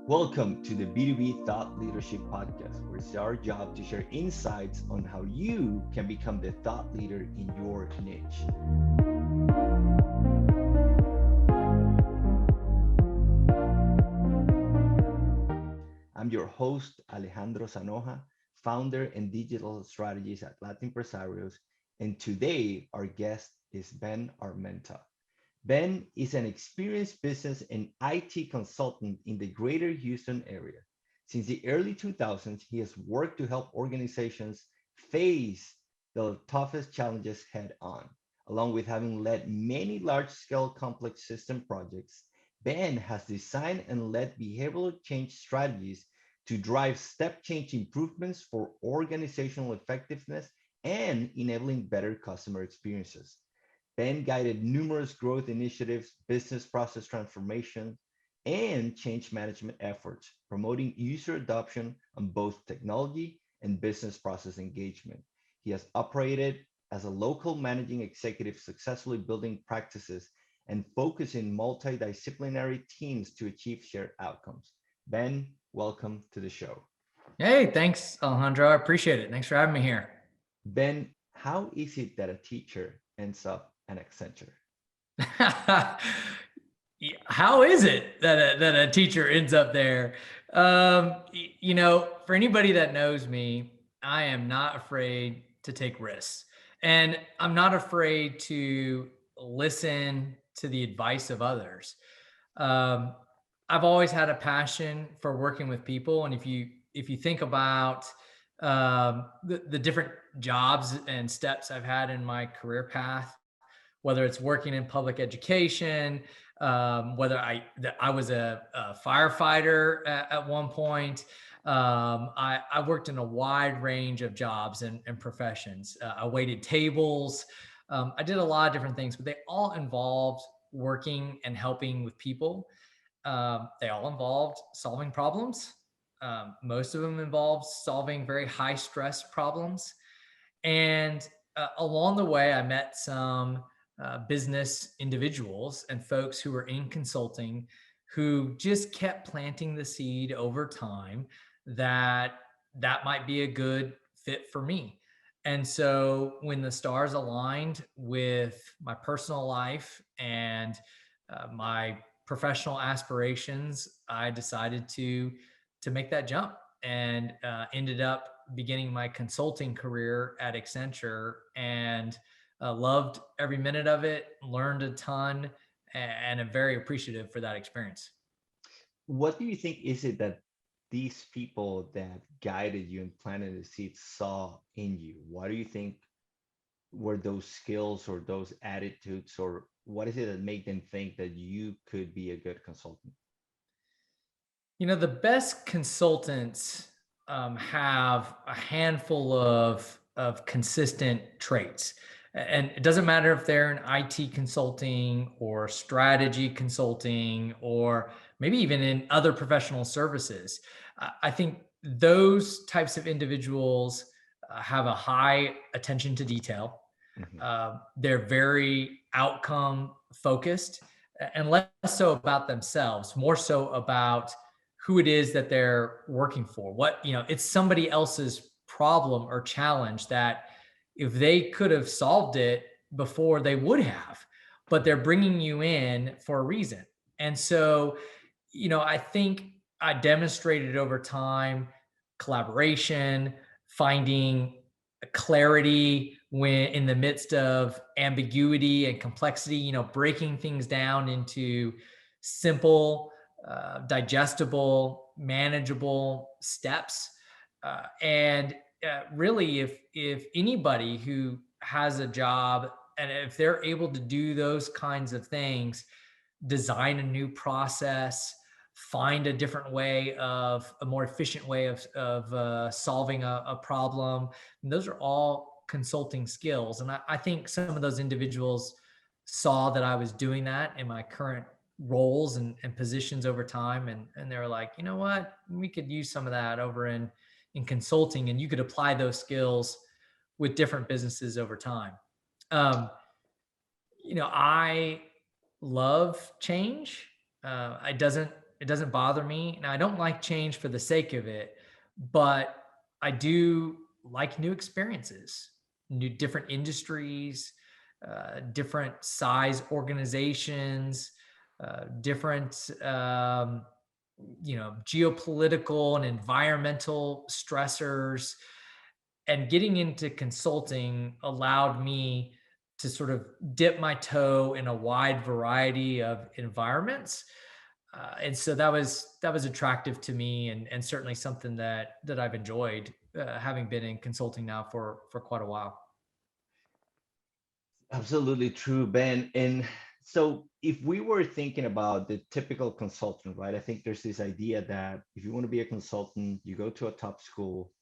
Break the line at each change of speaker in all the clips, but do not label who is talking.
Welcome to the B2B Thought Leadership Podcast, where it's our job to share insights on how you can become the thought leader in your niche. I'm your host, Alejandro Sanoja, founder and digital strategist at Latin Empresarios, and today our guest is Ben Armenta. Ben is an experienced business and IT consultant in the greater Houston area. Since the early 2000s, he has worked to help organizations face the toughest challenges head on. Along with having led many large scale complex system projects, Ben has designed and led behavioral change strategies to drive step change improvements for organizational effectiveness and enabling better customer experiences. Ben guided numerous growth initiatives, business process transformation, and change management efforts, promoting user adoption on both technology and business process engagement. He has operated as a local managing executive, successfully building practices and focusing multidisciplinary teams to achieve shared outcomes. Ben, welcome to the show.
Hey, thanks, Alejandro. I appreciate it. Thanks for having me here.
Ben, how is it that a teacher ends up an Accenture?
How is it that a teacher ends up there? For anybody that knows me, I am not afraid to take risks. And I'm not afraid to listen to the advice of others. Um, I've always had a passion for working with people. And if you think about the different jobs and steps I've had in my career path, whether it's working in public education, whether I was a firefighter at one point. I worked in a wide range of jobs and professions. I waited tables. I did a lot of different things, but they all involved working and helping with people. They all involved solving problems. Most of them involved solving very high stress problems. And along the way, I met some business individuals and folks who were in consulting who just kept planting the seed over time that might be a good fit for me. And so when the stars aligned with my personal life and my professional aspirations, I decided to make that jump and ended up beginning my consulting career at Accenture and loved every minute of it, learned a ton, and am very appreciative for that experience.
What do you think is it that these people that guided you and planted the seeds saw in you? What do you think were those skills or those attitudes, or what is it that made them think that you could be a good consultant?
The best consultants have a handful of consistent traits. And it doesn't matter if they're in IT consulting or strategy consulting, or maybe even in other professional services. I think those types of individuals have a high attention to detail.
Mhm.
They're very outcome focused and less so about themselves, more so about who it is that they're working for. It's somebody else's problem or challenge that if they could have solved it before, they would have, but they're bringing you in for a reason. And so, I think I demonstrated over time collaboration, finding clarity when in the midst of ambiguity and complexity, breaking things down into simple, digestible, manageable steps. Really, if anybody who has a job and if they're able to do those kinds of things, design a new process, find a different way of a more efficient way of solving a problem. And those are all consulting skills. And I think some of those individuals saw that I was doing that in my current roles and positions over time. And they were like, you know what, we could use some of that over in consulting, and you could apply those skills with different businesses over time. I love change. It doesn't doesn't bother me. And I don't like change for the sake of it, but I do like new experiences, new different industries, different size organizations, different geopolitical and environmental stressors. And getting into consulting allowed me to sort of dip my toe in a wide variety of environments. And so that was attractive to me, and certainly something that I've enjoyed, having been in consulting now for quite a while.
Absolutely true, Ben. And so, if we were thinking about the typical consultant, right? I think there's this idea that if you want to be a consultant, you go to a top school,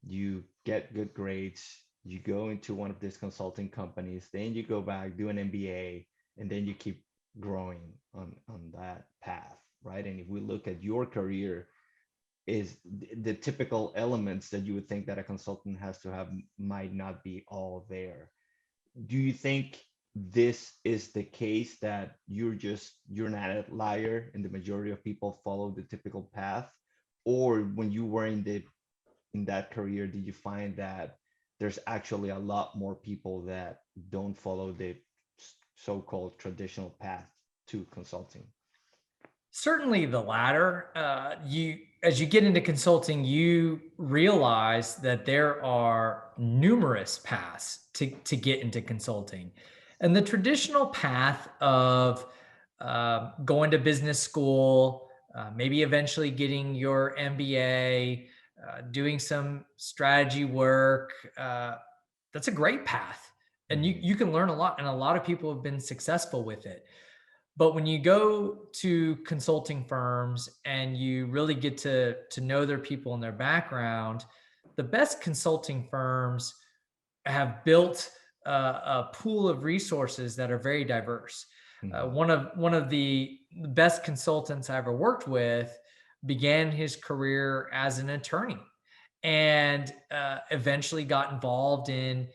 you get good grades, you go into one of these consulting companies, then you go back, do an MBA, and then you keep growing on that path, right? And if we look at your career, is the typical elements that you would think that a consultant has to have might not be all there. Do you think this is the case, that you're not a liar and the majority of people follow the typical path? Or when you were in that career, did you find that there's actually a lot more people that don't follow the so-called traditional path to consulting?
Certainly the latter. As you get into consulting, you realize that there are numerous paths to get into consulting. And the traditional path of going to business school, maybe eventually getting your MBA, doing some strategy work, that's a great path. And you,
Mhm.
you can learn a lot, and a lot of people have been successful with it. But when you go to consulting firms and you really get to know their people and their background, the best consulting firms have built a pool of resources that are very diverse.
Mhm.
One of the best consultants I ever worked with began his career as an attorney, and eventually got involved in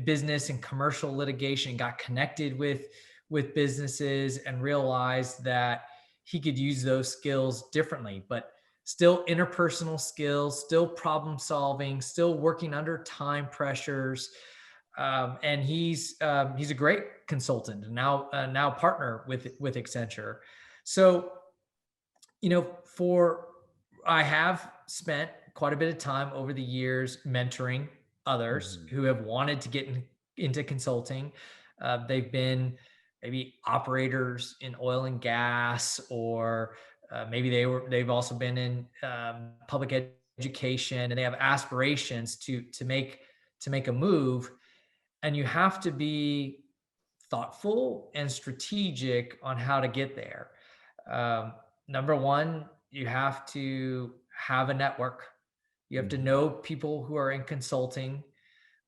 business and commercial litigation, got connected with businesses, and realized that he could use those skills differently, but still interpersonal skills, still problem solving, still working under time pressures. And he's a great consultant, and now partner with Accenture. So for I have spent quite a bit of time over the years mentoring others
Mhm.
who have wanted to into consulting. They've been maybe operators in oil and gas, or maybe they've also been in public education, and they have aspirations to make a move. And you have to be thoughtful and strategic on how to get there. Number one, you have to have a network. You have to
Mhm.
know people who are in consulting,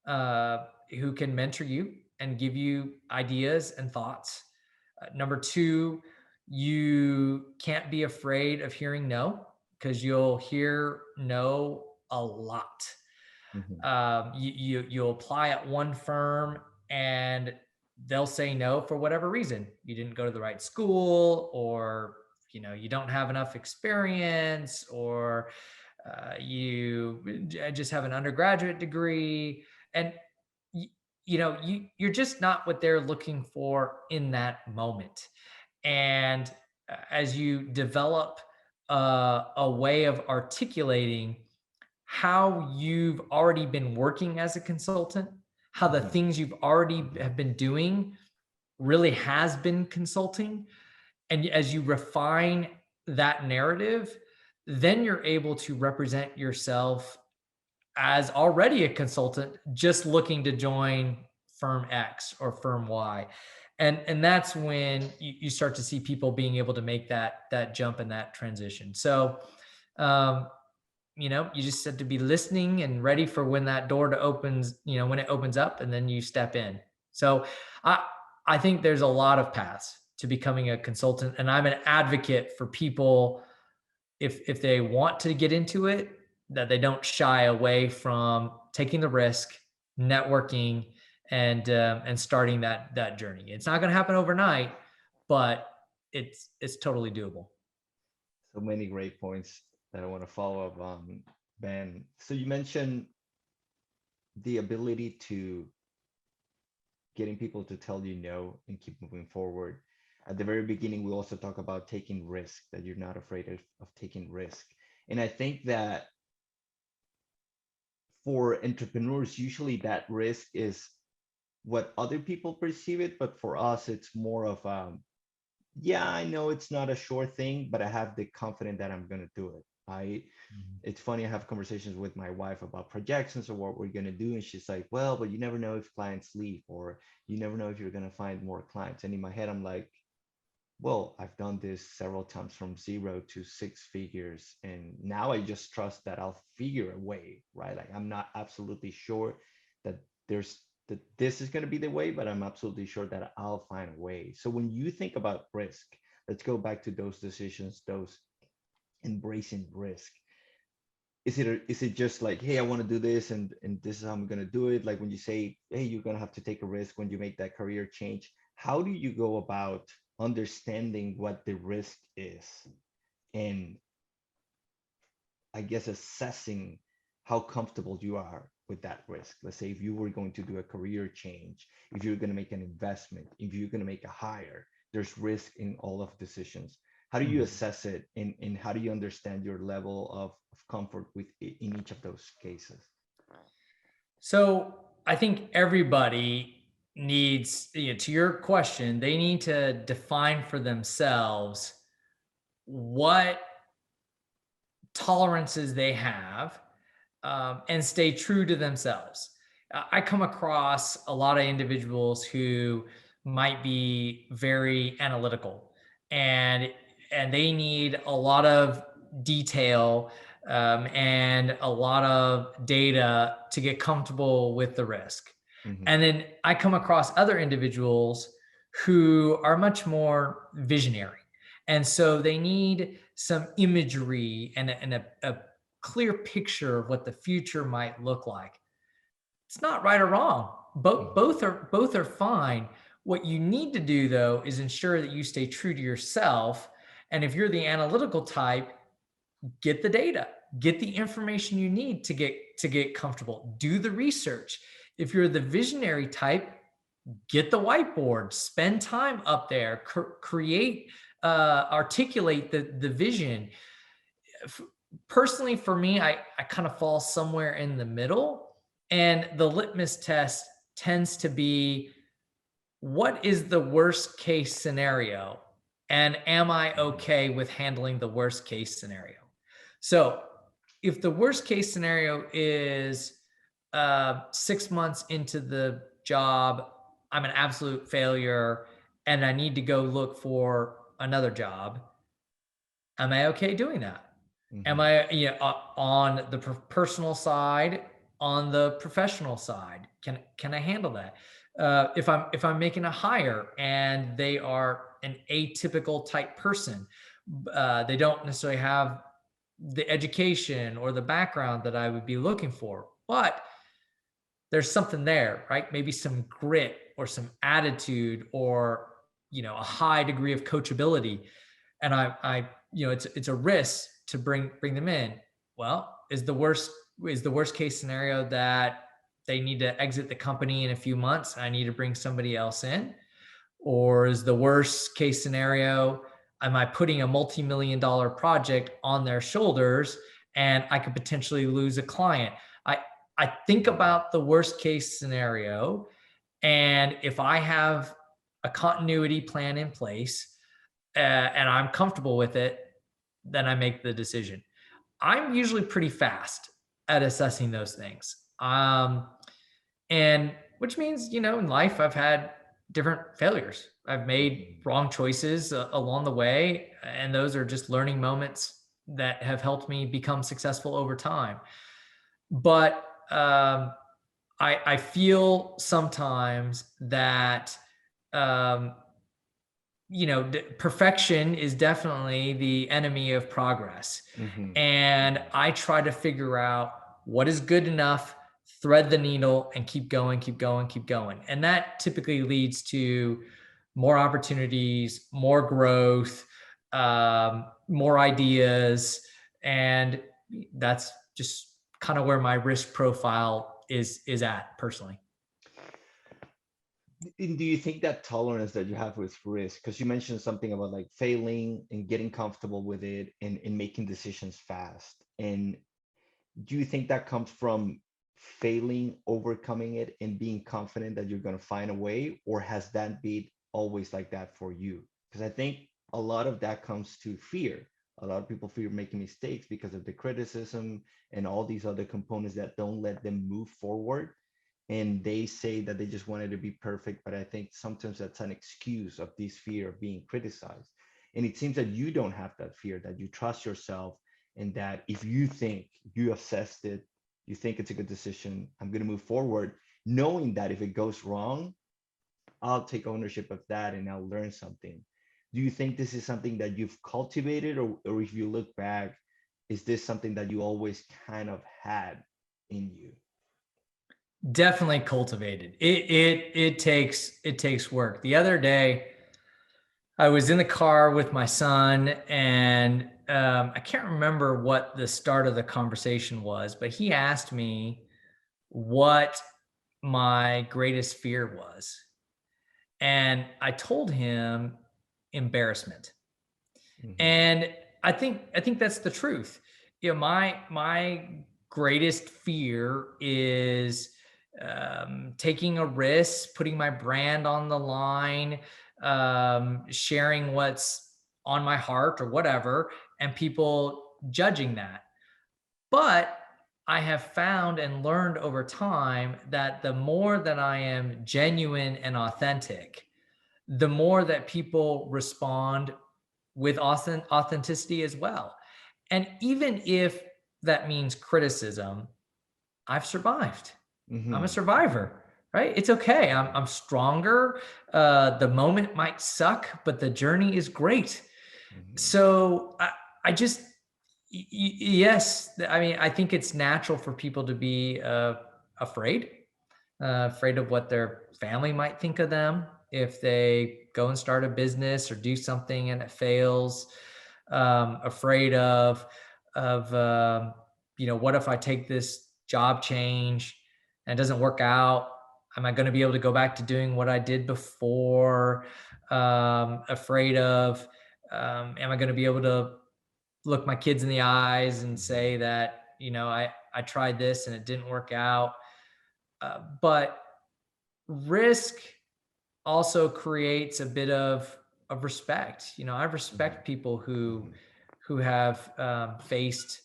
who can mentor you and give you ideas and thoughts. Number two, you can't be afraid of hearing no, because you'll hear no a lot.
Mhm.
You'll apply at one firm, and they'll say no for whatever reason. You didn't go to the right school, or you don't have enough experience, or you just have an undergraduate degree, and y- you're just not what they're looking for in that moment. And as you develop a way of articulating how you've already been working as a consultant, how the
Mhm.
things you've already have been doing really has been consulting, and as you refine that narrative, then you're able to represent yourself as already a consultant just looking to join firm X or firm Y. And that's when you start to see people being able to make that jump and that transition. So um, you just have to be listening and ready for when that door to opens, when it opens up, and then you step in. So I I think there's a lot of paths to becoming a consultant, and I'm an advocate for people, if they want to get into it, that they don't shy away from taking the risk, networking, and starting that journey. It's not going to happen overnight, but it's totally doable.
So many great points that I want to follow up on, Ben. So you mentioned the ability to getting people to tell you no and keep moving forward. At the very beginning, we also talk about taking risk, that you're not afraid of taking risk. And I think that for entrepreneurs, usually that risk is what other people perceive it, but for us, it's more of yeah, I know it's not a sure thing, but I have the confidence that I'm gonna do it. I
Mhm.
It's funny, I have conversations with my wife about projections or what we're gonna do, and she's like, well, but you never know if clients leave, or you never know if you're gonna find more clients. And in my head, I'm like, well, I've done this several times from 0 to 6 figures, and now I just trust that I'll figure a way, right? Like I'm not absolutely sure that there's that this is going to be the way, but I'm absolutely sure that I'll find a way. So when you think about risk, let's go back to those decisions, those embracing risk. Is it just like, hey, I want to do this, and this is how I'm going to do it? Like when you say, hey, you're going to have to take a risk when you make that career change, how do you go about understanding what the risk is, and I guess assessing how comfortable you are with that risk? Let's say if you were going to do a career change, if you're going to make an investment, if you're going to make a hire, there's risk in all of decisions. How do you
Mhm.
assess it, and how do you understand your level of comfort with in each of those cases?
So I think everybody needs, to your question, they need to define for themselves what tolerances they have, and stay true to themselves. I come across a lot of individuals who might be very analytical, and they need a lot of detail, and a lot of data to get comfortable with the risk.
Hmm.
And then I come across other individuals who are much more visionary. And so they need some imagery and a clear picture of what the future might look like. It's not right or wrong. Both
Hmm.
both are fine. What you need to do though is ensure that you stay true to yourself. And if you're the analytical type, get the data, get the information you need to get comfortable. Do the research. If you're the visionary type, get the whiteboard, spend time up there, create, articulate the vision. Personally, for me, I kind of fall somewhere in the middle. And the litmus test tends to be, what is the worst case scenario? And am I okay with handling the worst case scenario? So, if the worst case scenario is 6 months into the job, I'm an absolute failure and I need to go look for another job, am I okay doing that? Am
Hmm.
I, on the personal side, on the professional side? Can I handle that? If I'm making a hire and they are an atypical type person, they don't necessarily have the education or the background that I would be looking for, but there's something there, right? Maybe some grit or some attitude, or a high degree of coachability, and it's a risk to bring them in. Well, is the worst case scenario that they need to exit the company in a few months and I need to bring somebody else in? Or is the worst case scenario, am I putting a multi-million dollar project on their shoulders and I could potentially lose a client? I think about the worst case scenario, and if I have a continuity plan in place, and I'm comfortable with it, then I make the decision. I'm usually pretty fast at assessing those things. And which means, in life, I've had different failures. I've made
Hmm.
wrong choices along the way. And those are just learning moments that have helped me become successful over time. But I feel sometimes that, um, perfection is definitely the enemy of progress.
Hmm.
And I try to figure out what is good enough, thread the needle, and keep going, keep going, keep going. And that typically leads to more opportunities, more growth, more ideas, and that's just kind of where my risk profile is at personally.
And do you think that tolerance that you have with risk, because you mentioned something about like failing and getting comfortable with it and making decisions fast, and do you think that comes from failing, overcoming it, and being confident that you're going to find a way, or has that been always like that for you? Because I think a lot of that comes to fear. A lot of people fear making mistakes because of the criticism and all these other components that don't let them move forward. And they say that they just wanted to be perfect, but I think sometimes that's an excuse of this fear of being criticized. And it seems that you don't have that fear, that you trust yourself, and that if you think you assessed it, you think it's a good decision, I'm going to move forward, knowing that if it goes wrong, I'll take ownership of that and I'll learn something. Do you think this is something that you've cultivated, or if you look back, is this something that you always kind of had in you?
Definitely cultivated. It takes work. The other day, I was in the car with my son, and I can't remember what the start of the conversation was, but he asked me what my greatest fear was, and I told him embarrassment.
Mhm.
And I think that's the truth. My greatest fear is taking a risk, putting my brand on the line, sharing what's on my heart or whatever, and people judging that. But I have found and learned over time that the more that I am genuine and authentic, the more that people respond with authenticity as well. And even if that means criticism, I've survived. I'm a
Mhm.
survivor, right? It's okay. I'm stronger. The moment might suck, but the journey is great.
Mhm.
So I just, yes, I mean, I think it's natural for people to be afraid, afraid of what their family might think of them if they go and start a business or do something and it fails. Afraid of what if I take this job change and it doesn't work out? Am I going to be able to go back to doing what I did before? Afraid of am I going to be able to look my kids in the eyes and
Mhm.
say that I tried this and it didn't work out? But risk also creates a bit of respect. I
Mhm.
respect people who
Mhm.
who have faced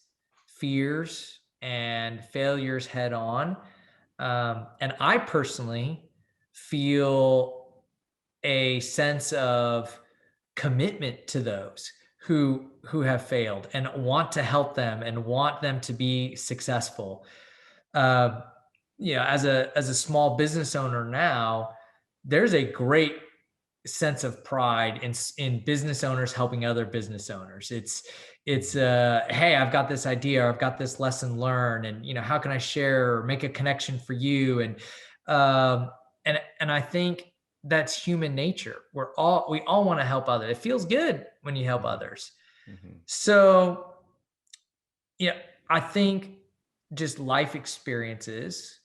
fears and failures head on, and I personally feel a sense of commitment to those who have failed and want to help them and want them to be successful. uh, as a small business owner now, there's a great sense of pride in business owners helping other business owners. It's
Mhm.
hey, I've got this idea, or I've got this lesson learned, and how can I share or make a connection for you? Um, and I think that's human nature. We all want to help others. It feels good when you help
Mhm.
others.
Mhm.
So yeah, I think just life experiences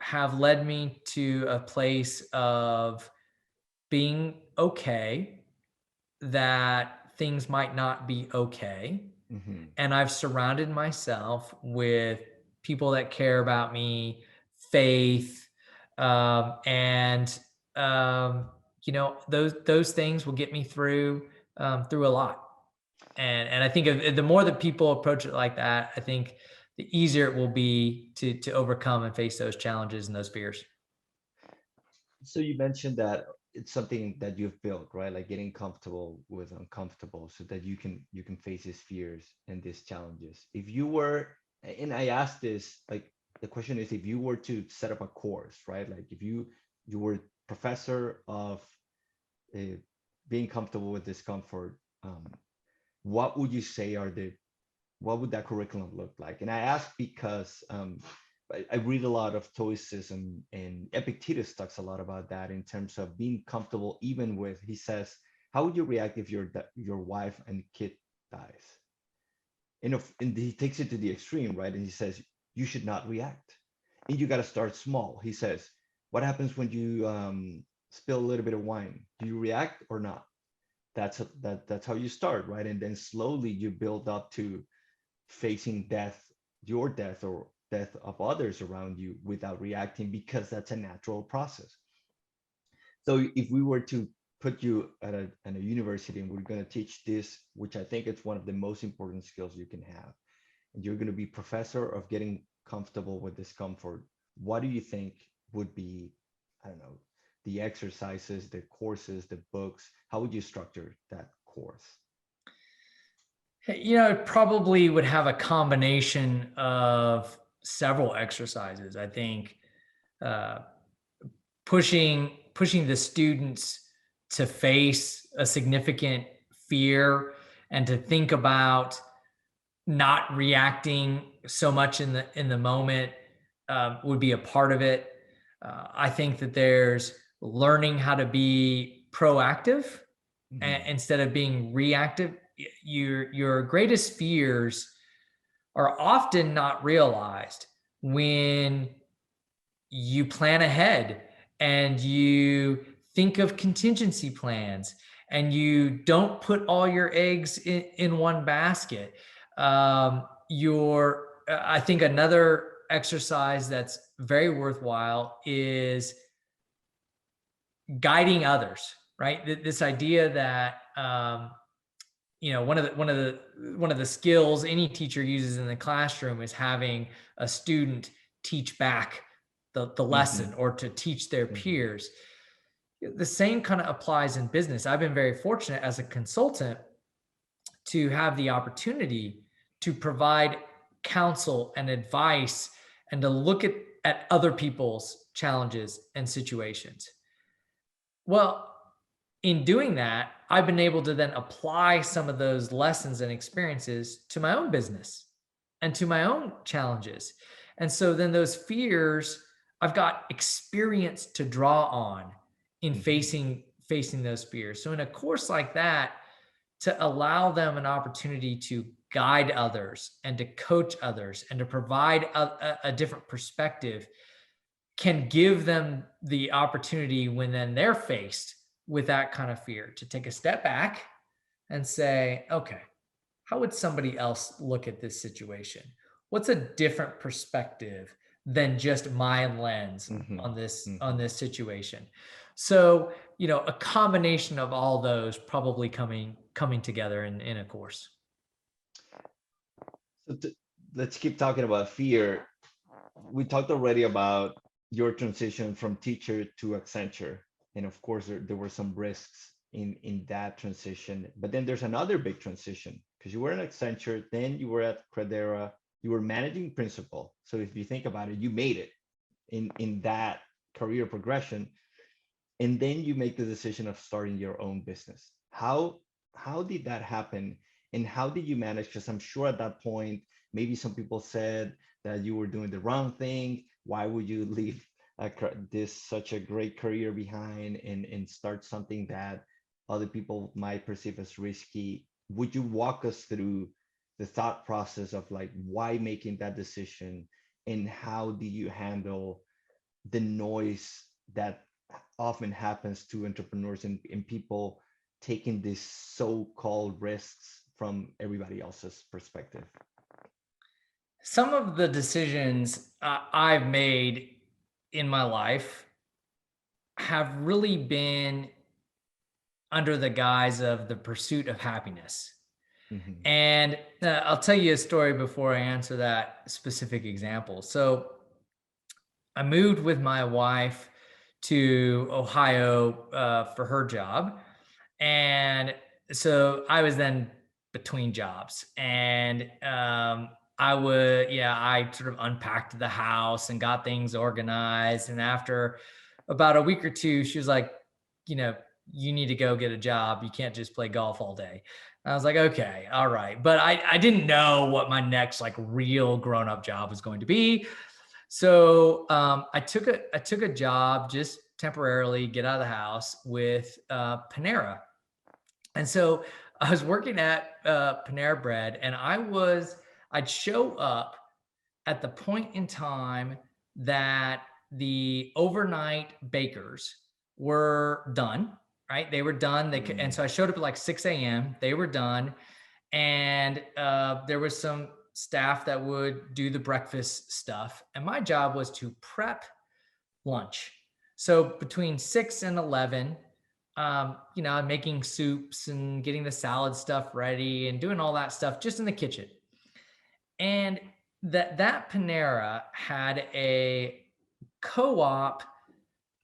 have led me to a place of being okay that things might not be okay.
Mhm.
And I've surrounded myself with people that care about me, faith, and those things will get me through a lot. And I think the more that people approach it like that, I think the easier it will be to overcome and face those challenges and those fears.
So you mentioned that it's something that you've built, right? Like getting comfortable with uncomfortable so that you can face these fears and these challenges. If you were, and I asked this, like the question is if you were to set up a course, right? Like if you were professor of uh, being comfortable with discomfort, what would you say are the what would that curriculum look like? And I ask because I read a lot of Stoicism, and Epictetus talks a lot about that in terms of being comfortable, even with, he says, how would you react if your wife and kid dies. And he takes it to the extreme, right? And he says, you should not react. And you got to start small. He says, what happens when you spill a little bit of wine? Do you react or not? That's how you start, right? And then slowly you build up to facing death, your death or death of others around you without reacting, because that's a natural process. So if we were to put you at a university and we're going to teach this, which I think it's one of the most important skills you can have, and you're going to be professor of getting comfortable with discomfort, what do you think would be, I don't know, the exercises, the courses, the books? How would you structure that course?
It probably would have a combination of several exercises. I think uh, pushing the students to face a significant fear and to think about not reacting so much in the moment would be a part of it. I think that there's learning how to be proactive instead of being reactive. Your greatest fears are often not realized when you plan ahead and you think of contingency plans and you don't put all your eggs in one basket. I think another exercise that's very worthwhile is guiding others, right? This idea that one of the skills any teacher uses in the classroom is having a student teach back the lesson or to teach their peers. The same kind of applies in business. I've been very fortunate as a consultant to have the opportunity to provide counsel and advice and to look at other people's challenges and situations. Well, in doing that, I've been able to then apply some of those lessons and experiences to my own business and to my own challenges. And so then those fears, I've got experience to draw on in facing those fears. So in a course like that, to allow them an opportunity to guide others and to coach others and to provide a different perspective can give them the opportunity, when then they're faced with that kind of fear, to take a step back and say, okay, how would somebody else look at this situation? What's a different perspective than just my lens on this situation? So, a combination of all those probably coming together in a course.
So let's keep talking about fear. We talked already about your transition from teacher to Accenture. And of course, there were some risks in that transition. But then there's another big transition, because you were at Accenture, then you were at Credera, you were managing principal. So if you think about it, you made it in that career progression. And then you make the decision of starting your own business. How did that happen? And how did you manage? Because I'm sure at that point, maybe some people said that you were doing the wrong thing. Why would you leave such a great career behind and start something that other people might perceive as risky? Would you walk us through the thought process of like why making that decision, and how do you handle the noise that often happens to entrepreneurs and people taking these so-called risks from everybody else's perspective?
Some of the decisions I've made in my life have really been under the guise of the pursuit of happiness. And I'll tell you a story before I answer that specific example. So I moved with my wife to Ohio for her job. And so I was then between jobs, and I sort of unpacked the house and got things organized. And after about a week or two, she was like, you need to go get a job. You can't just play golf all day. And I was like, okay, all right. But I didn't know what my next like real grown-up job was going to be. So I took a job just temporarily, get out of the house, with Panera. And so I was working at Panera Bread, and I'd show up at the point in time that the overnight bakers were done, right? They were done. And
Mm,
so I showed up at like 6 a.m. They were done. And there was some staff that would do the breakfast stuff. And my job was to prep lunch. So between 6 and 11, I'm making soups and getting the salad stuff ready and doing all that stuff just in the kitchen. And that Panera had a co-op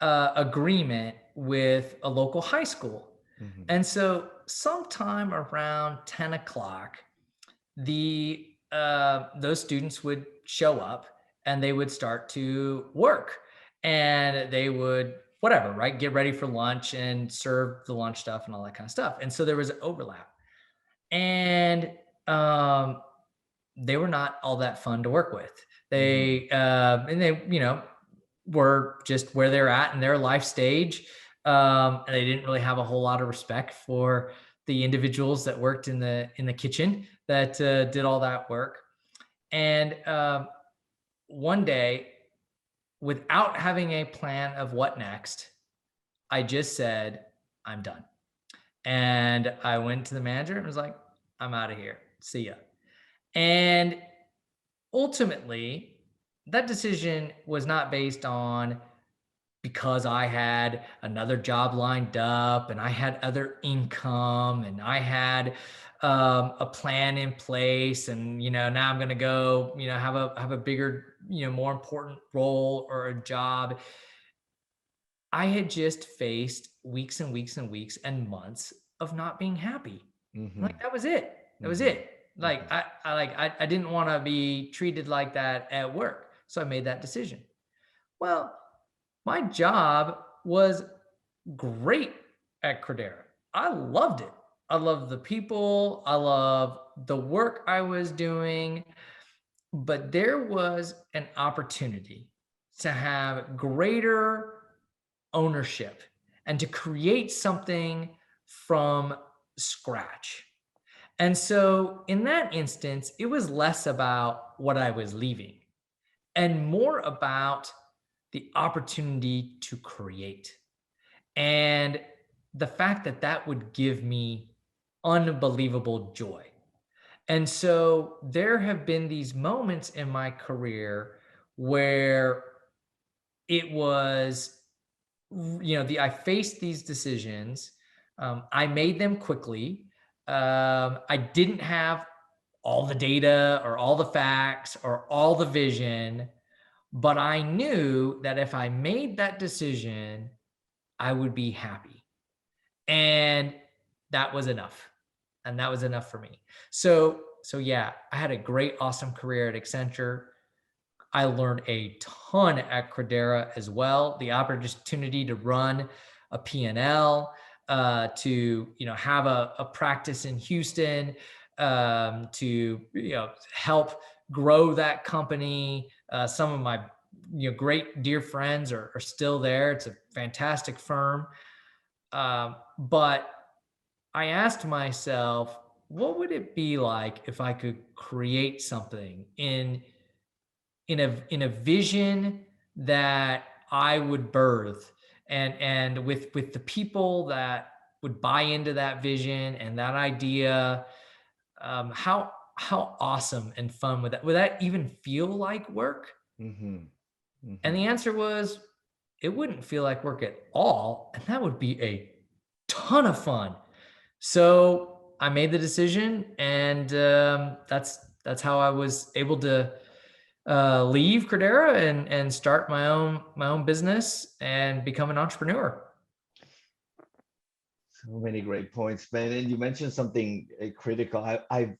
agreement with a local high school.
mhm,
And so sometime around 10 o'clock, the those students would show up and they would start to work, and they would whatever, right, get ready for lunch and serve the lunch stuff and all that kind of stuff. And so there was an overlap, and um, they were not all that fun to work with.
mhm,
They were just where they're at in their life stage, and they didn't really have a whole lot of respect for the individuals that worked in the kitchen that did all that work. And one day, without having a plan of what next, I just said, "I'm done." And I went to the manager and was like, "I'm out of here. See ya." And ultimately, that decision was not based on because I had another job lined up and I had other income and I had a plan in place, and now I'm going to go have a bigger, more important role or a job. I had just faced weeks and weeks and weeks and months of not being happy. Like
mhm,
that was it. That was
mhm,
it. Like
mhm,
I didn't want to be treated like that at work. So I made that decision. Well, my job was great at Credera. I loved it. I loved the people. I love the work I was doing. But there was an opportunity to have greater ownership and to create something from scratch. And so in that instance, it was less about what I was leaving and more about the opportunity to create. And the fact that that would give me unbelievable joy. And so there have been these moments in my career where it was, I faced these decisions. I made them quickly. I didn't have all the data or all the facts or all the vision, but I knew that if I made that decision, I would be happy. And that was enough. And that was enough for me. So yeah, I had a great, awesome career at Accenture. I learned a ton at Credera as well. The opportunity to run a P&L, to have a practice in Houston, to help grow that company. Some of my great dear friends are still there. It's a fantastic firm. But I asked myself, what would it be like if I could create something in a vision that I would birth, and with the people that would buy into that vision and that idea. How awesome and fun would that even feel like work?
mhm,
And the
mhm.
answer was, it wouldn't feel like work at all, and that would be a ton of fun. So I made the decision, and that's how I was able to leave Credera and start my own business and become an entrepreneur.
So many great points, Ben. And you mentioned something critical. I've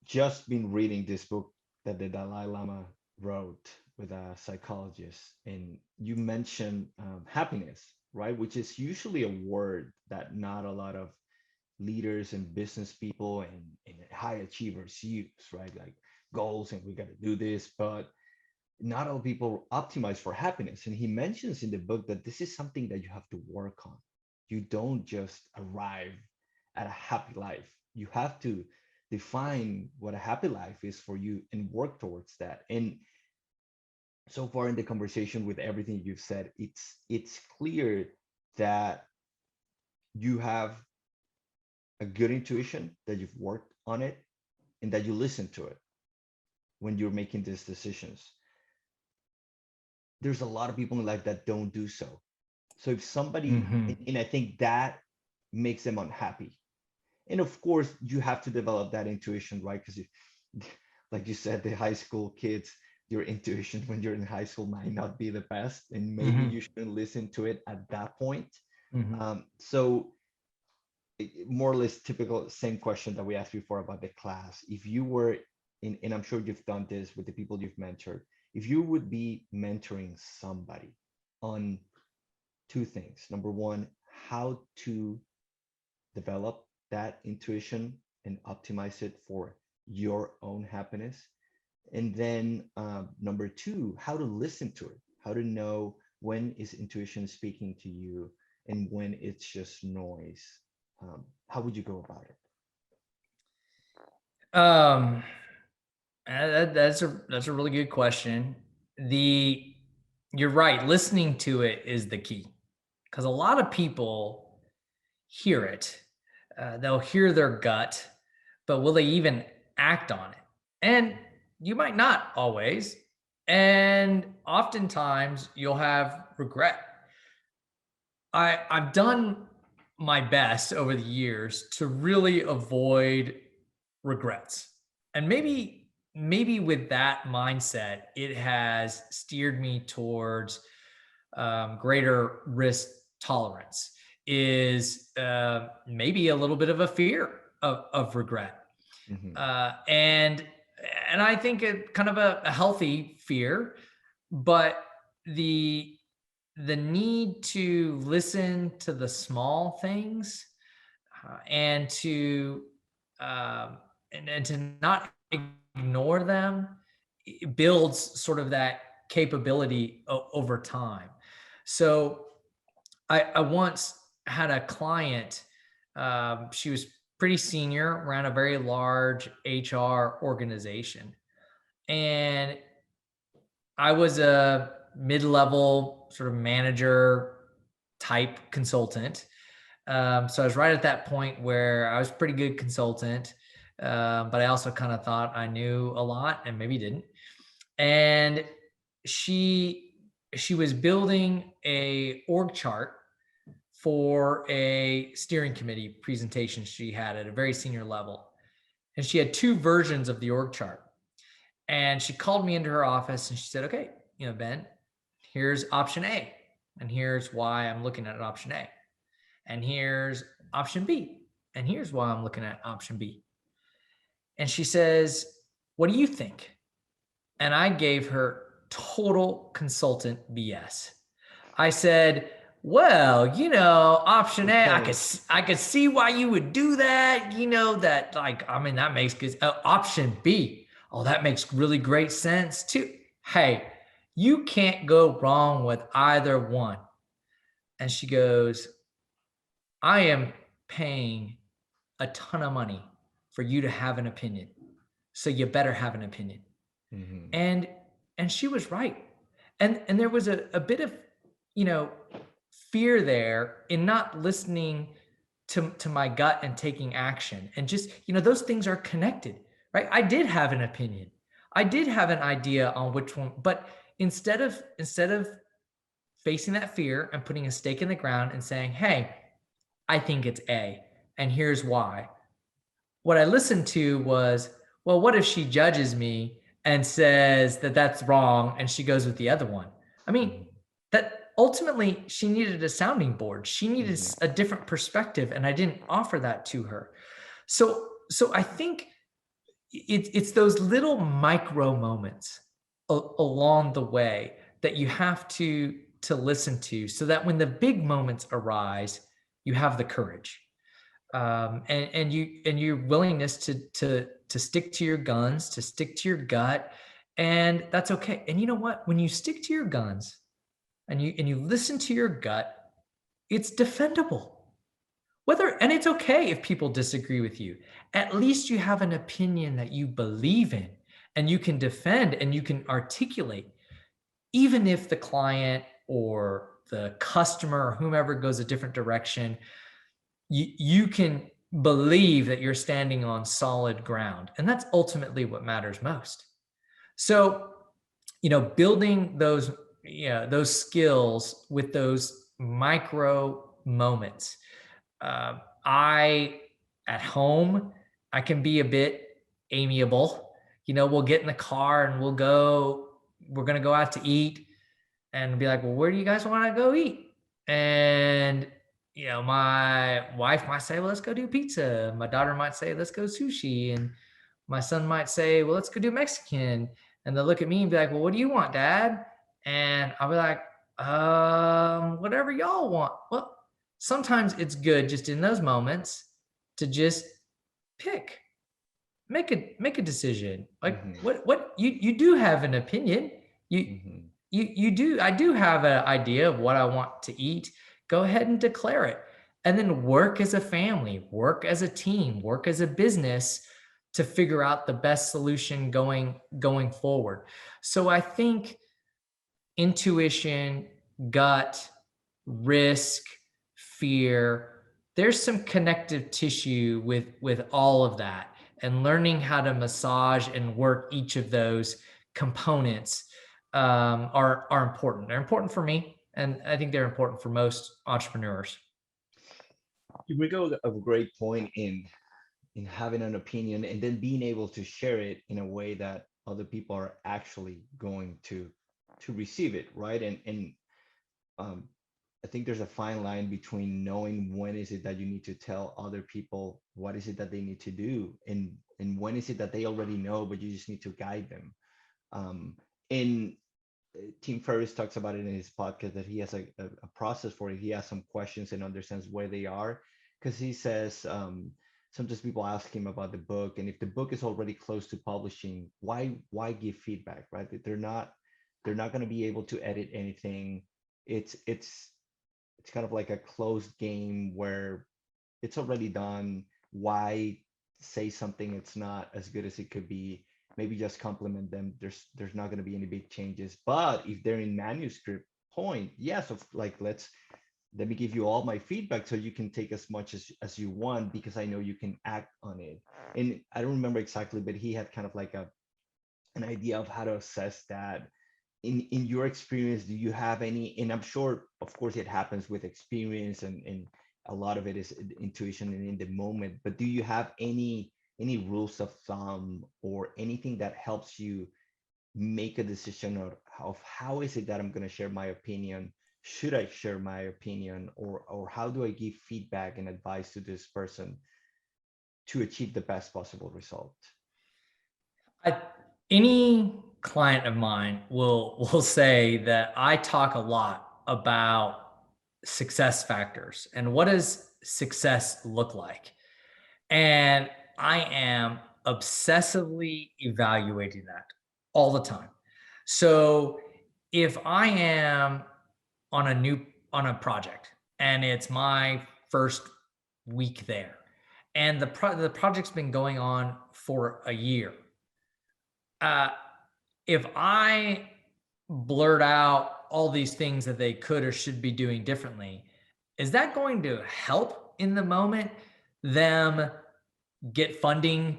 just been reading this book that the Dalai Lama wrote with a psychologist, and you mentioned happiness, right? Which is usually a word that not a lot of leaders and business people and high achievers use, right? Like goals, and we got to do this, but not all people optimize for happiness. And he mentions in the book that this is something that you have to work on. You don't just arrive at a happy life. You have to define what a happy life is for you and work towards that. And so far in the conversation with everything you've said, it's clear that you have a good intuition, that you've worked on it, and that you listen to it when you're making these decisions. There's a lot of people in life that don't do so. So if somebody,
Hmm.
and I think that makes them unhappy. And of course, you have to develop that intuition, right? Because like you said, the high school kids, your intuition when you're in high school might not be the best, and maybe
Hmm.
you shouldn't listen to it at that point.
Hmm.
So more or less typical same question that we asked before about the class. If you were in, and I'm sure you've done this with the people you've mentored, if you would be mentoring somebody on two things. Number one, how to develop that intuition and optimize it for your own happiness. And then number two, how to listen to it, how to know when is intuition speaking to you and when it's just noise. How would you go about it?
Um, that's a really good question. The You're right. Listening to it is the key because a lot of people hear it. They'll hear their gut, but will they even act on it? And you might not always. And oftentimes you'll have regret. I've done my best over the years to really avoid regrets. And maybe with that mindset, it has steered me towards greater risk tolerance. Is maybe a little bit of a fear of regret,
Hmm.
uh, and and I think it kind of a healthy fear, but the the need to listen to the small things, and to and to not ignore them, it builds sort of that capability over time. So I once had a client. She was pretty senior, ran a very large HR organization, and I was a mid-level sort of manager type consultant. So I was right at that point where I was a pretty good consultant, but I also kind of thought I knew a lot and maybe didn't. And she she was building a org chart for a steering committee presentation she had at a very senior level, and she had two versions of the org chart. And she called me into her office and she said, "Okay, Ben, here's option A, and here's why I'm looking at option A, and here's option B, and here's why I'm looking at option B." And she says, "What do you think?" And I gave her total consultant BS. I said, "Well, option A,
Okay.
I could see why you would do that. That, like, I mean, that makes good. Option B, oh, that makes really great sense too. Hey, you can't go wrong with either one." And she goes, "I am paying a ton of money for you to have an opinion, so you better have an opinion."
Hmm.
And she was right. And there was a bit of, you know, fear there in not listening to my gut and taking action. And just, those things are connected, right? I did have an opinion. I did have an idea on which one, but instead of facing that fear and putting a stake in the ground and saying, "Hey, I think it's A, and here's why." What I listened to was, "Well, what if she judges me and says that that's wrong and she goes with the other one?" I mean,
Hmm.
that ultimately she needed a sounding board. She needed
Hmm.
a different perspective, and I didn't offer that to her. So I think it's those little micro moments along the way that you have to listen to, so that when the big moments arise, you have the courage, and your willingness to stick to your guns, to stick to your gut, and that's okay. And you know what? When you stick to your guns and you listen to your gut, it's defendable. And it's okay if people disagree with you. At least you have an opinion that you believe in and you can defend and you can articulate, even if the client or the customer or whomever goes a different direction. You can believe that you're standing on solid ground, and that's ultimately what matters most. So, building those skills with those micro moments. I At home, I can be a bit amiable. We'll get in the car and we're going to go out to eat and be like, well, where do you guys want to go eat? And, my wife might say, well, let's go do pizza. My daughter might say, let's go sushi. And my son might say, well, let's go do Mexican. And they'll look at me and be like, well, what do you want, Dad? And I'll be like, whatever y'all want. Well, sometimes it's good just in those moments to just pick, make a decision. Like what you do have an opinion. You do. I do have an idea of what I want to eat. Go ahead and declare it. And then work as a family, work as a team, work as a business to figure out the best solution going forward. So I think intuition, gut, risk, fear, there's some connective tissue with all of that, and learning how to massage and work each of those components are important. They're important for me, and I think they're important for most entrepreneurs.
You bring up a great point in having an opinion and then being able to share it in a way that other people are actually going to receive it, right? And I think there's a fine line between knowing when is it that you need to tell other people what is it that they need to do, and when is it that they already know but you just need to guide them. And Tim Ferriss talks about it in his podcast that he has a process for it. He has some questions and understands where they are, because he says sometimes people ask him about the book, and if the book is already close to publishing, why give feedback, right? They're not going to be able to edit anything. It's kind of like a closed game where it's already done. Why say something it's not as good as it could be? Maybe just compliment them. There's not going to be any big changes. But if they're in manuscript point, yes, let me give you all my feedback so you can take as much as you want, because I know you can act on it. And I don't remember exactly, but he had kind of like an idea of how to assess that. In your experience, do you have any, and I'm sure of course it happens with experience, and a lot of it is intuition and in the moment, but do you have any rules of thumb or anything that helps you make a decision of how is it that I'm going to share my opinion? Should I share my opinion, or how do I give feedback and advice to this person to achieve the best possible result?
Any client of mine will say that I talk a lot about success factors and what does success look like. And I am obsessively evaluating that all the time. So if I am on a project and it's my first week there, and the project's been going on for a year, if I blurt out all these things that they could or should be doing differently, is that going to help in the moment them get funding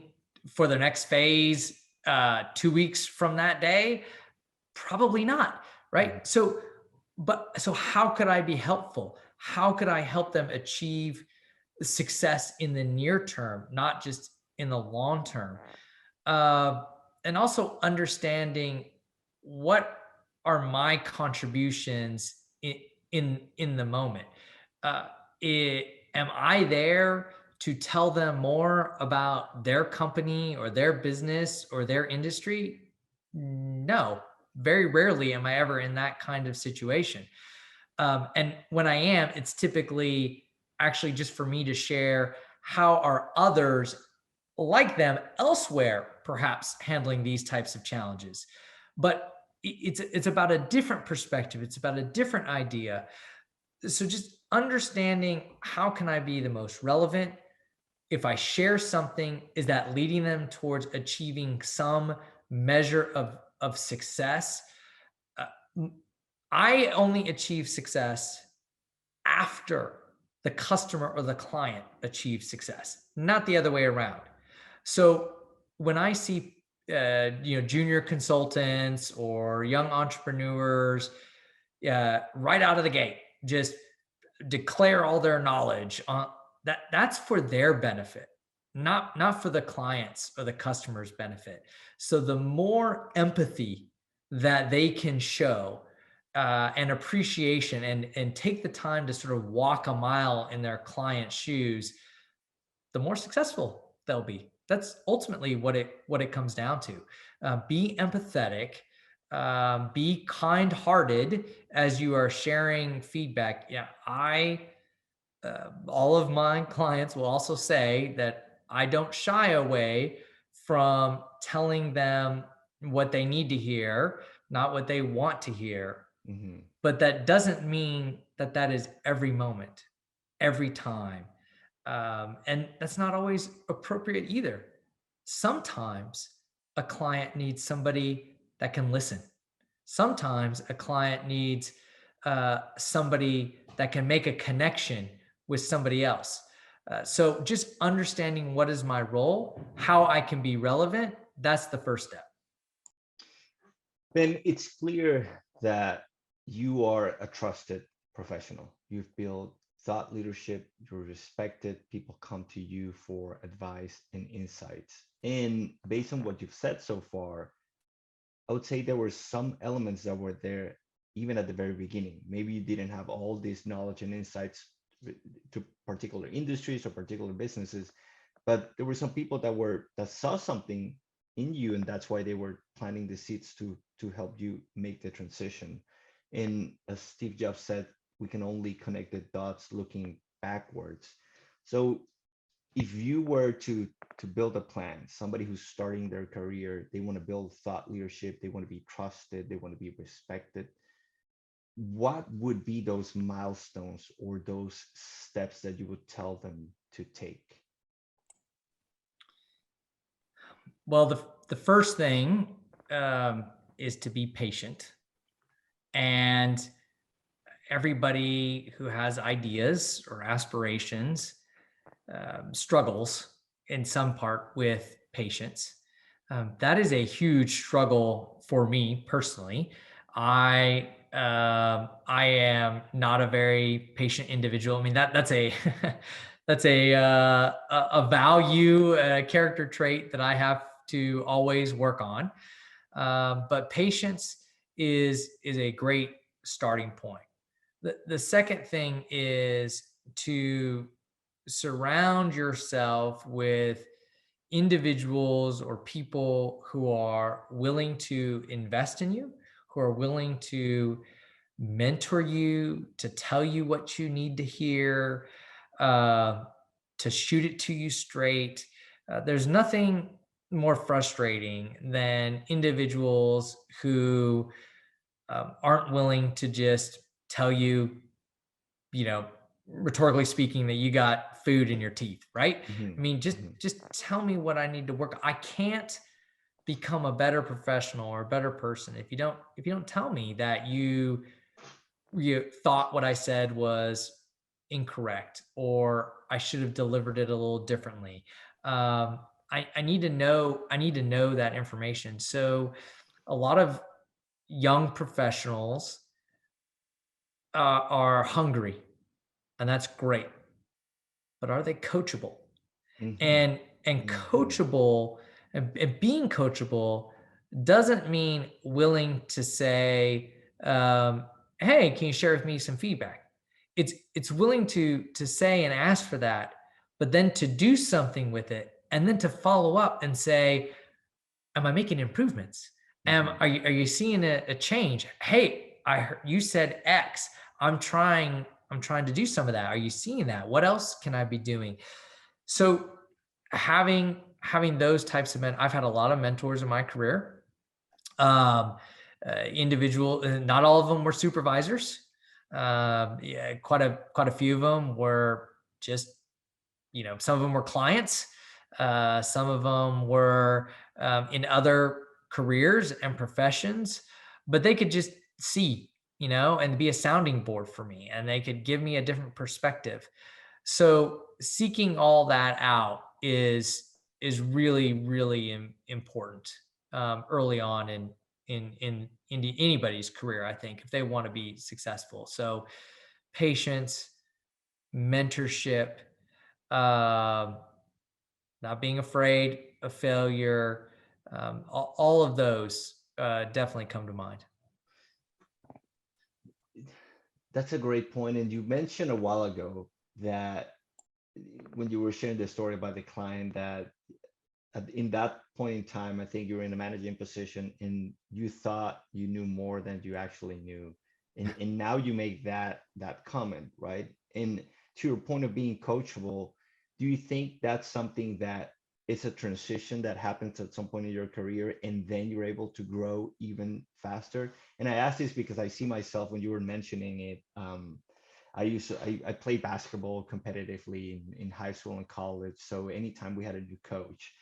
for the next phase 2 weeks from that day? Probably not, right? So how could I be helpful? How could I help them achieve success in the near term, not just in the long term? And also understanding what are my contributions in the moment. Am I there to tell them more about their company or their business or their industry? No, very rarely am I ever in that kind of situation. And when I am, it's typically actually just for me to share how are others like them elsewhere perhaps handling these types of challenges. But it's about a different perspective. It's about a different idea. So just understanding how can I be the most relevant. If I share something, is that leading them towards achieving some measure of success? Uh, I only achieve success after the customer or the client achieves success, not the other way around. So when I see junior consultants or young entrepreneurs right out of the gate just declare all their knowledge on that's for their benefit, not for the clients or the customers benefit. So the more empathy that they can show, and appreciation, and take the time to sort of walk a mile in their client's shoes, the more successful they'll be. That's ultimately what it comes down to. Be empathetic, be kind-hearted as you are sharing feedback. Yeah, all of my clients will also say that I don't shy away from telling them what they need to hear, not what they want to hear.
Mm-hmm.
But that doesn't mean that that is every moment, every time. And that's not always appropriate either. Sometimes a client needs somebody that can listen. Sometimes a client needs somebody that can make a connection with somebody else. So just understanding what is my role, how I can be relevant, that's the first step.
Ben, it's clear that you are a trusted professional. You've built thought leadership, you're respected, people come to you for advice and insights. And based on what you've said so far, I would say there were some elements that were there even at the very beginning. Maybe you didn't have all this knowledge and insights to particular industries or particular businesses, but there were some people that saw something in you, and that's why they were planting the seeds to help you make the transition. And as Steve Jobs said, we can only connect the dots looking backwards. So if you were to build a plan, somebody who's starting their career, they want to build thought leadership, they want to be trusted, they want to be respected, what would be those milestones or those steps that you would tell them to take?
Well, the first thing is to be patient. And everybody who has ideas or aspirations struggles in some part with patience. That is a huge struggle for me personally. I am not a very patient individual. I mean that's a that's a value, a character trait that I have to always work on. But patience is a great starting point. The second thing is to surround yourself with individuals or people who are willing to invest in you, who are willing to mentor you, to tell you what you need to hear, uh, to shoot it to you straight. There's nothing more frustrating than individuals who aren't willing to just tell you, you know, rhetorically speaking, that you got food in your teeth, right? I
Mhm,
mean, just
mhm.
just tell me what I need to work. I can't become a better professional or a better person if you don't tell me that you thought what I said was incorrect, or I should have delivered it a little differently. I need to know. I need to know that information. So a lot of young professionals are hungry, and that's great. But are they coachable?
Mhm,
And
mhm,
coachable, and being coachable doesn't mean willing to say, hey, can you share with me some feedback? It's willing to say and ask for that, but then to do something with it, and then to follow up and say, am I making improvements?
mhm.
Are you seeing a change? Hey, I heard you said X. I'm trying to do some of that. Are you seeing that? What else can I be doing? So having those types of men, I've had a lot of mentors in my career. Individual, not all of them were supervisors. Yeah, quite a few of them were just, some of them were clients. Some of them were in other careers and professions, but they could just see, and be a sounding board for me, and they could give me a different perspective. So seeking all that out is really really important early on in anybody's career. I think if they want to be successful, so patience, mentorship, um, not being afraid of failure, all of those definitely come to mind.
That's a great point. And you mentioned a while ago that when you were sharing the story about the client that in that point in time, I think you were in a managing position and you thought you knew more than you actually knew. And now you make that comment, right? And to your point of being coachable, do you think that's something that it's a transition that happens at some point in your career and then you're able to grow even faster? And I ask this because I see myself when you were mentioning it. I played basketball competitively in high school and college. So anytime we had a new coach,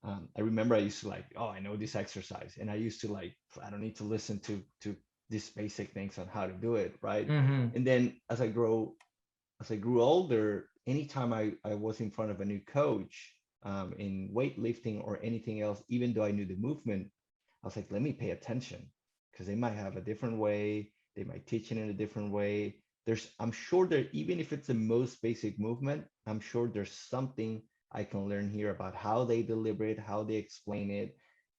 I remember I used to like, oh, I know this exercise, and I used to like, I don't need to listen to these basic things on how to do it, right?
Hmm.
And then as I grew older, anytime I was in front of a new coach in weightlifting or anything else, even though I knew the movement, I was like, let me pay attention because they might have a different way, they might teach it in a different way. I'm sure there, even if it's the most basic movement, I'm sure there's something I can learn here about how they deliver it, how they explain it.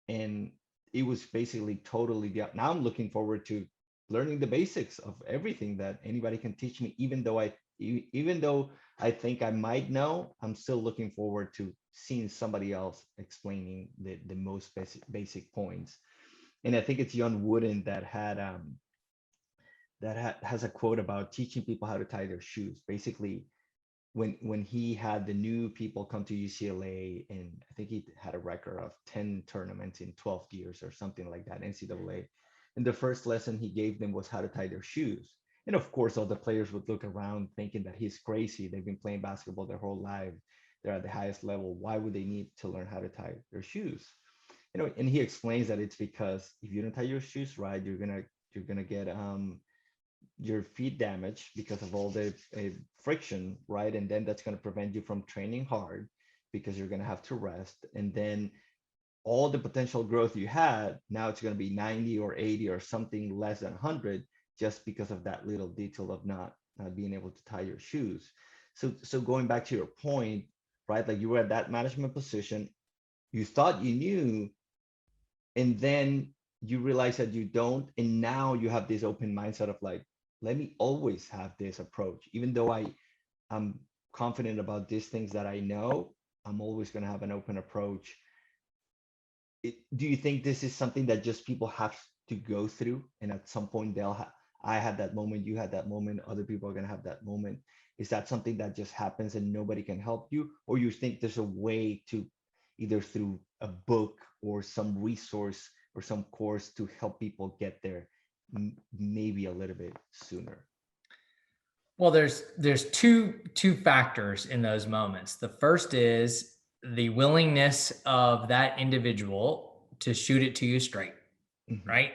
And it was basically totally now I'm looking forward to learning the basics of everything that anybody can teach me, even though I think I might know, I'm still looking forward to seeing somebody else explaining the most basic points. And I think it's John Wooden that has a quote about teaching people how to tie their shoes. Basically, when he had the new people come to UCLA, and I think he had a record of 10 tournaments in 12 years or something like that, NCAA. And the first lesson he gave them was how to tie their shoes. And of course, all the players would look around thinking that he's crazy. They've been playing basketball their whole life. They're at the highest level. Why would they need to learn how to tie their shoes? And he explains that it's because if you don't tie your shoes right, you're gonna get your feet damaged because of all the friction, right? And then that's going to prevent you from training hard because you're going to have to rest. And then all the potential growth you had, now it's going to be 90 or 80 or something less than 100 just because of that little detail of not being able to tie your shoes. So going back to your point, right? Like you were at that management position, you thought you knew, and then you realize that you don't, and now you have this open mindset of like, let me always have this approach, even though I'm confident about these things that I know, I'm always going to have an open approach. Do you think this is something that just people have to go through, and at some point I had that moment, you had that moment, other people are going to have that moment? Is that something that just happens and nobody can help you, or you think there's a way to, either through a book or some resource or some course, to help people get there maybe a little bit sooner?
Well, there's two factors in those moments. The first is the willingness of that individual to shoot it to you straight,
Hmm.
right?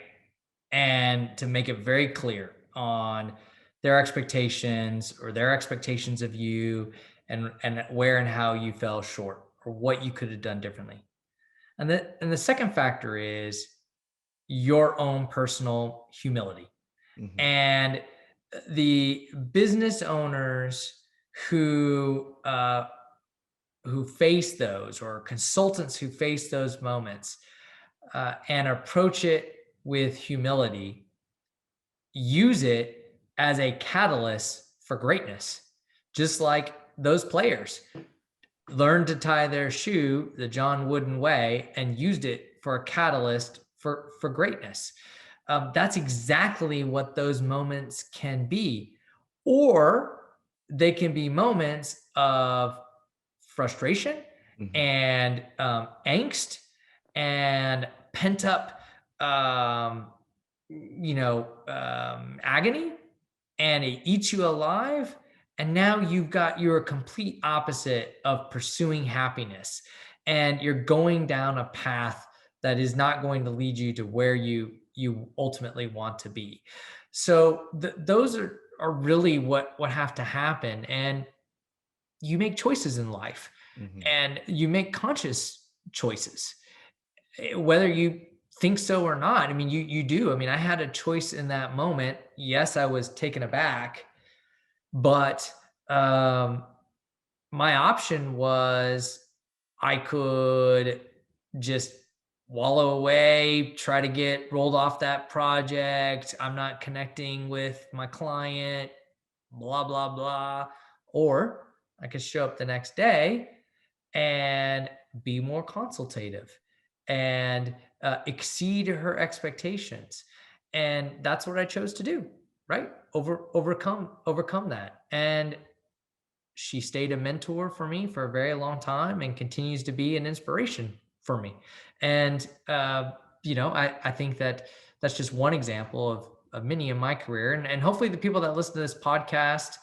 And to make it very clear on their expectations or their expectations of you, and where and how you fell short or what you could have done differently. And the second factor is your own personal humility.
Hmm.
And the business owners who face those, or consultants who face those moments and approach it with humility, use it as a catalyst for greatness. Just like those players learned to tie their shoe the John Wooden way and used it for a catalyst for greatness. That's exactly what those moments can be. Or they can be moments of frustration
Hmm.
and angst and pent up, agony. and it eats you alive. And now you're a complete opposite of pursuing happiness. And you're going down a path that is not going to lead you to where you ultimately want to be. So those are really what have to happen. And you make choices in life,
Hmm.
and you make conscious choices, whether you think so or not. I mean, you do. I mean, I had a choice in that moment. Yes, I was taken aback, but um, my option was I could just wallow away, try to get rolled off that project. I'm not connecting with my client, blah, blah, blah. Or I could show up the next day and be more consultative and exceed her expectations. And that's what I chose to do, right? Overcome that. And she stayed a mentor for me for a very long time and continues to be an inspiration for me. And, I think that that's just one example of many in my career. And hopefully the people that listen to this podcast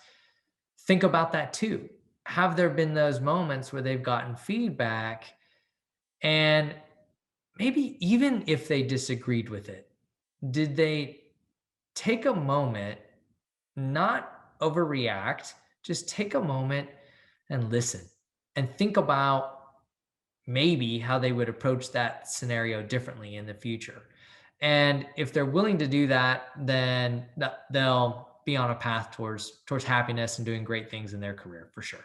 think about that too. Have there been those moments where they've gotten feedback, and maybe even if they disagreed with it, did they take a moment, not overreact, just take a moment and listen and think about maybe how they would approach that scenario differently in the future. And if they're willing to do that, then they'll be on a path towards happiness and doing great things in their career for sure.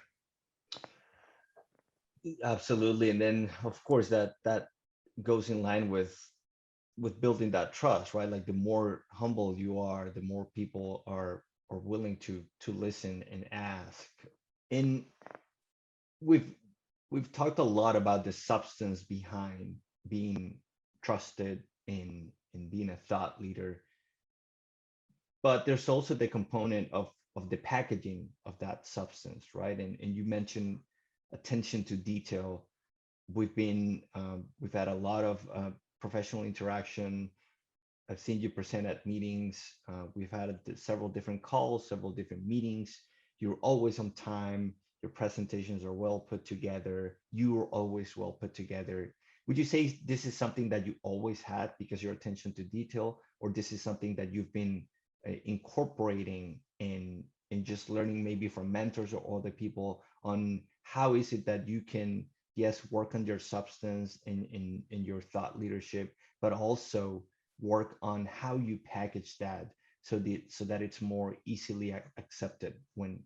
Absolutely. And then of course that goes in line with building that trust, right? Like the more humble you are, the more people are willing to listen and ask. And we've we've talked a lot about the substance behind being trusted in being a thought leader, but there's also the component of the packaging of that substance, right? And you mentioned attention to detail. We've had a lot of professional interaction. I've seen you present at meetings. We've had several different calls, several different meetings. You're always on time. Your presentations are well put together. You are always well put together. Would you say this is something that you always had because your attention to detail, or this is something that you've been incorporating in just learning maybe from mentors or other people on how is it that you can, yes, work on your substance in your thought leadership, but also work on how you package that so that it's more easily accepted when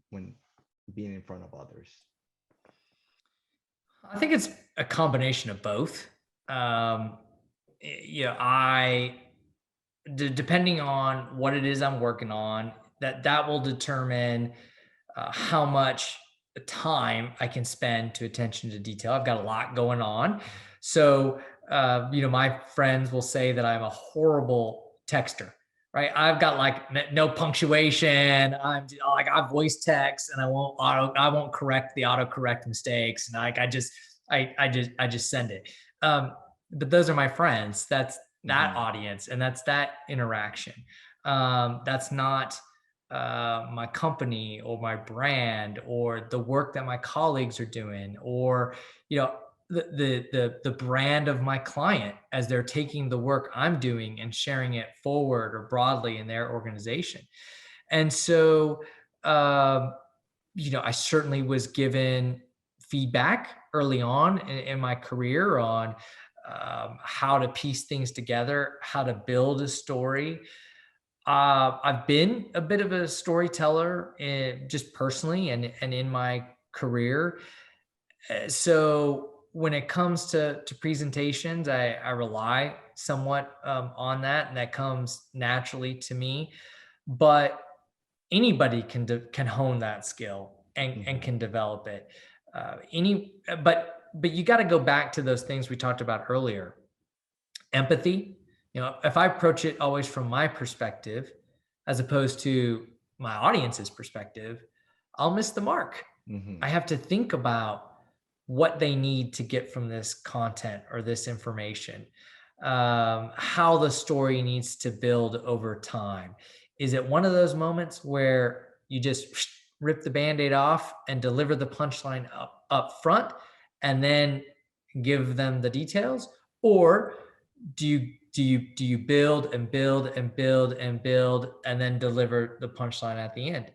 being in front of others.
I think it's a combination of both. Um, yeah, depending on what it is I'm working on, that will determine how much time I can spend to attention to detail. I've got a lot going on. So, my friends will say that I'm a horrible texter, right? I've got like no punctuation. I voice text and I won't correct the autocorrect mistakes. And I just send it. Um, but those are my friends. That's that
Hmm.
audience and that's that interaction. That's not my company or my brand or the work that my colleagues are doing, or you know the brand of my client as they're taking the work I'm doing and sharing it forward or broadly in their organization. And so um, I certainly was given feedback early on in my career on how to piece things together, how to build a story. I've been a bit of a storyteller, just personally and in my career. So when it comes to presentations, I rely somewhat on that, and that comes naturally to me. But anybody can hone that skill and
Hmm.
can develop it. But you got to go back to those things we talked about earlier. Empathy. If I approach it always from my perspective as opposed to my audience's perspective, I'll miss the mark. I
Hmm.
have to think about what they need to get from this content or this information, how the story needs to build over time. Is it one of those moments where you just rip the Band-Aid off and deliver the punchline up front and then give them the details? Or do you build and build and build and build and then deliver the punchline at the end?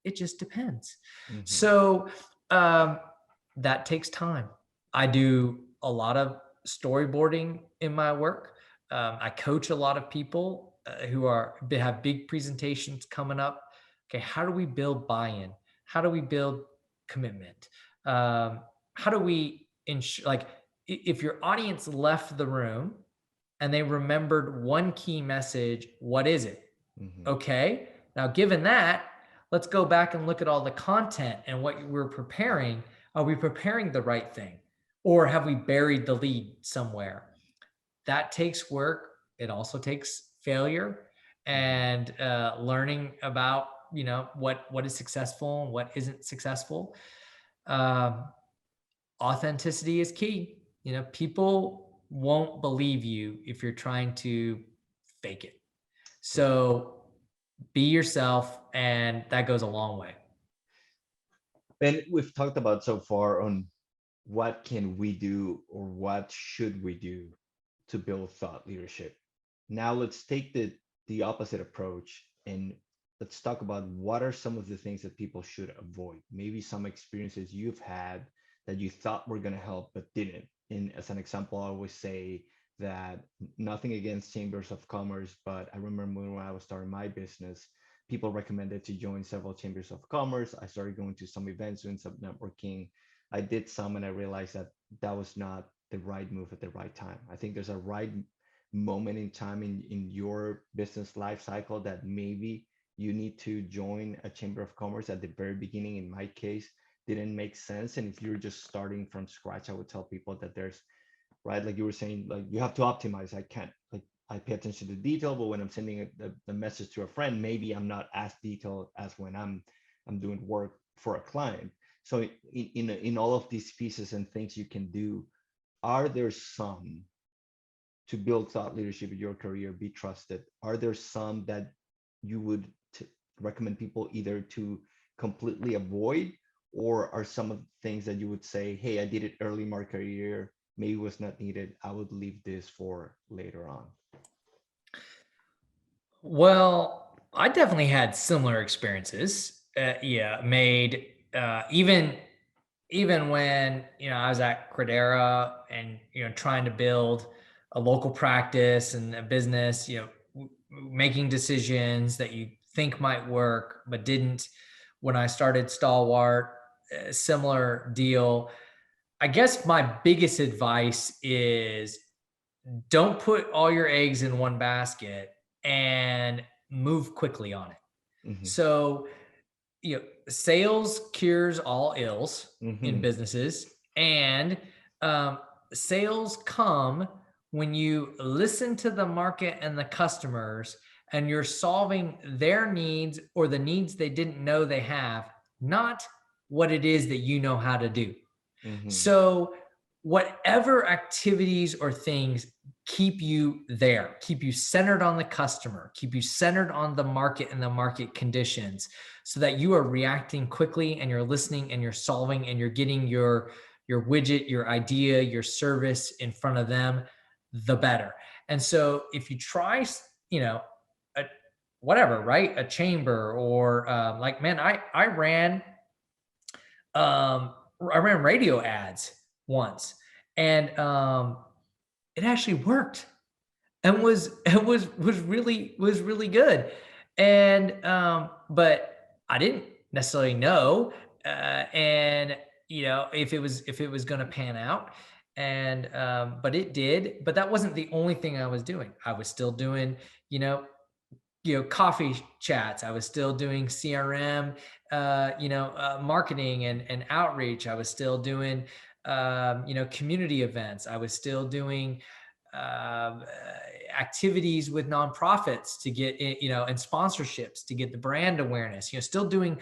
It just depends.
Hmm.
So that takes time. I do a lot of storyboarding in my work. I coach a lot of people who have big presentations coming up. Okay, how do we build buy-in? How do we build commitment? How do we ensure, like, if your audience left the room and they remembered one key message, what is it?
Hmm.
Okay, now given that, let's go back and look at all the content and what we're preparing. Are we preparing the right thing? Or have we buried the lead somewhere? That takes work. It also takes failure
Hmm.
and learning about, what is successful and what isn't successful. Um, Authenticity is key. People won't believe you if you're trying to fake it. So be yourself, and that goes a long way.
And we've talked about so far on what can we do or what should we do to build thought leadership. Now let's take the opposite approach and let's talk about what are some of the things that people should avoid. Maybe some experiences you've had that you thought were going to help but didn't. And as an example, I always say that nothing against chambers of commerce, but I remember when I was starting my business, people recommended to join several chambers of commerce. I started going to some events, doing some networking. I did some and I realized that that was not the right move at the right time. I think there's a right moment in time in your business life cycle that maybe you need to join a chamber of commerce at the very beginning. In my case, didn't make sense. And if you're just starting from scratch, I would tell people that there's, right, like you were saying, like you have to optimize. I can't, like, I pay attention to detail, but when I'm sending the message to a friend, maybe I'm not as detailed as when I'm doing work for a client. So in all of these pieces and things you can do, are there some to build thought leadership in your career, be trusted? Are there some that you would recommend people either to completely avoid, or are some of the things that you would say, hey, I did it early in my career, maybe it was not needed, I would leave this for later on?
Well, I definitely had similar experiences. Yeah, made even when I was at Credera and trying to build a local practice and a business. Making decisions that you think might work but didn't. When I started Stalwart, similar deal. I guess my biggest advice is don't put all your eggs in one basket and move quickly on it.
Hmm.
So, sales cures all ills in
Hmm.
businesses, and um, sales come when you listen to the market and the customers, and you're solving their needs or the needs they didn't know they have, not what it is that you know how to do.
Hmm.
So, whatever activities or things keep you there, keep you centered on the customer, keep you centered on the market and the market conditions, so that you are reacting quickly and you're listening and you're solving and you're getting your widget, your idea, your service in front of them, the better. And so, if you try, a, whatever, right, a chamber or like, man, um, I ran radio ads once, and it actually worked and was really good. And but I didn't necessarily know, and if it was going to pan out, and but it did. But that wasn't the only thing I was doing. I was still doing, you know coffee chats. I was still doing CRM, marketing and outreach. I was still doing, community events. I was still doing um, uh, activities with nonprofits to get, and sponsorships to get the brand awareness. Still doing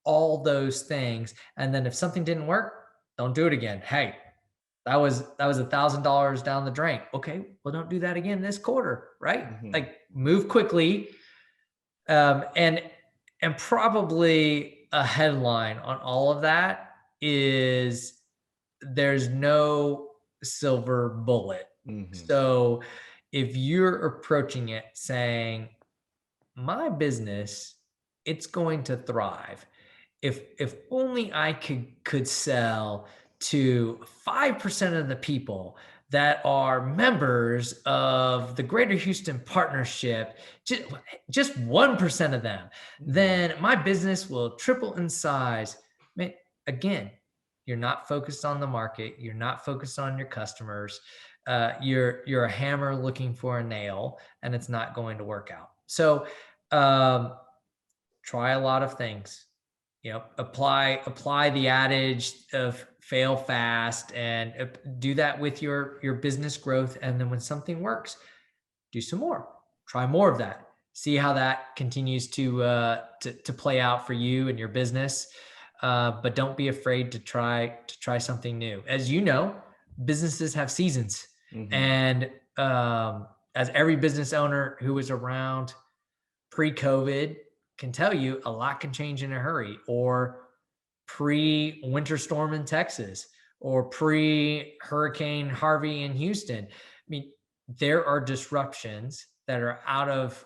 all those things. And then if something didn't work, don't do it again. Hey, that was $1,000 down the drain. Okay, well, don't do that again this quarter, right?
Hmm.
Like, move quickly, And probably a headline on all of that is there's no silver bullet.
Mm-hmm.
So if you're approaching it saying, my business, it's going to thrive. If only I could sell to 5% of the people that are members of the Greater Houston Partnership, just 1% of them, then my business will triple in size. I mean, again, you're not focused on the market. You're not focused on your customers. You're a hammer looking for a nail, and it's not going to work out. So try a lot of things. Apply the adage of fail fast, and do that with your business growth. And then when something works, do some more. Try more of that. See how that continues to play out for you and your business. But don't be afraid to try something new. As you know, businesses have seasons,
Mm-hmm.
and as every business owner who was around pre-COVID can tell you, a lot can change in a hurry, or pre-winter storm in Texas, or pre-Hurricane Harvey in Houston. I mean, there are disruptions that are out of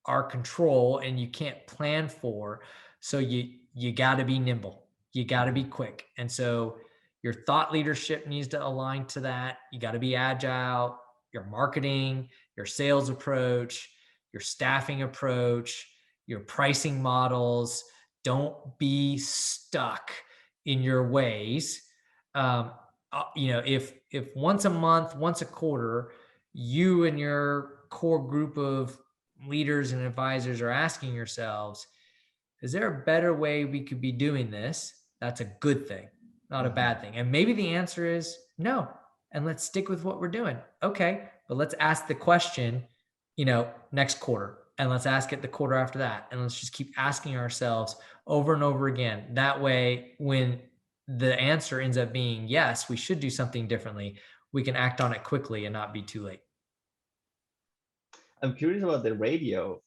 our control and you can't plan for. So you got to be nimble. You got to be quick. And so your thought leadership needs to align to that. You got to be agile. Your marketing, your sales approach, your staffing approach, your pricing models. Don't be stuck in your ways. If once a month, once a quarter, you and your core group of leaders and advisors are asking yourselves, is there a better way we could be doing this? That's a good thing, not a bad thing. And maybe the answer is no. And let's stick with what we're doing. Okay. But let's ask the question, next quarter. And let's ask it the quarter after that. And let's just keep asking ourselves over and over again. That way, when the answer ends up being yes, we should do something differently, we can act on it quickly and not be too late.
I'm curious about the radio.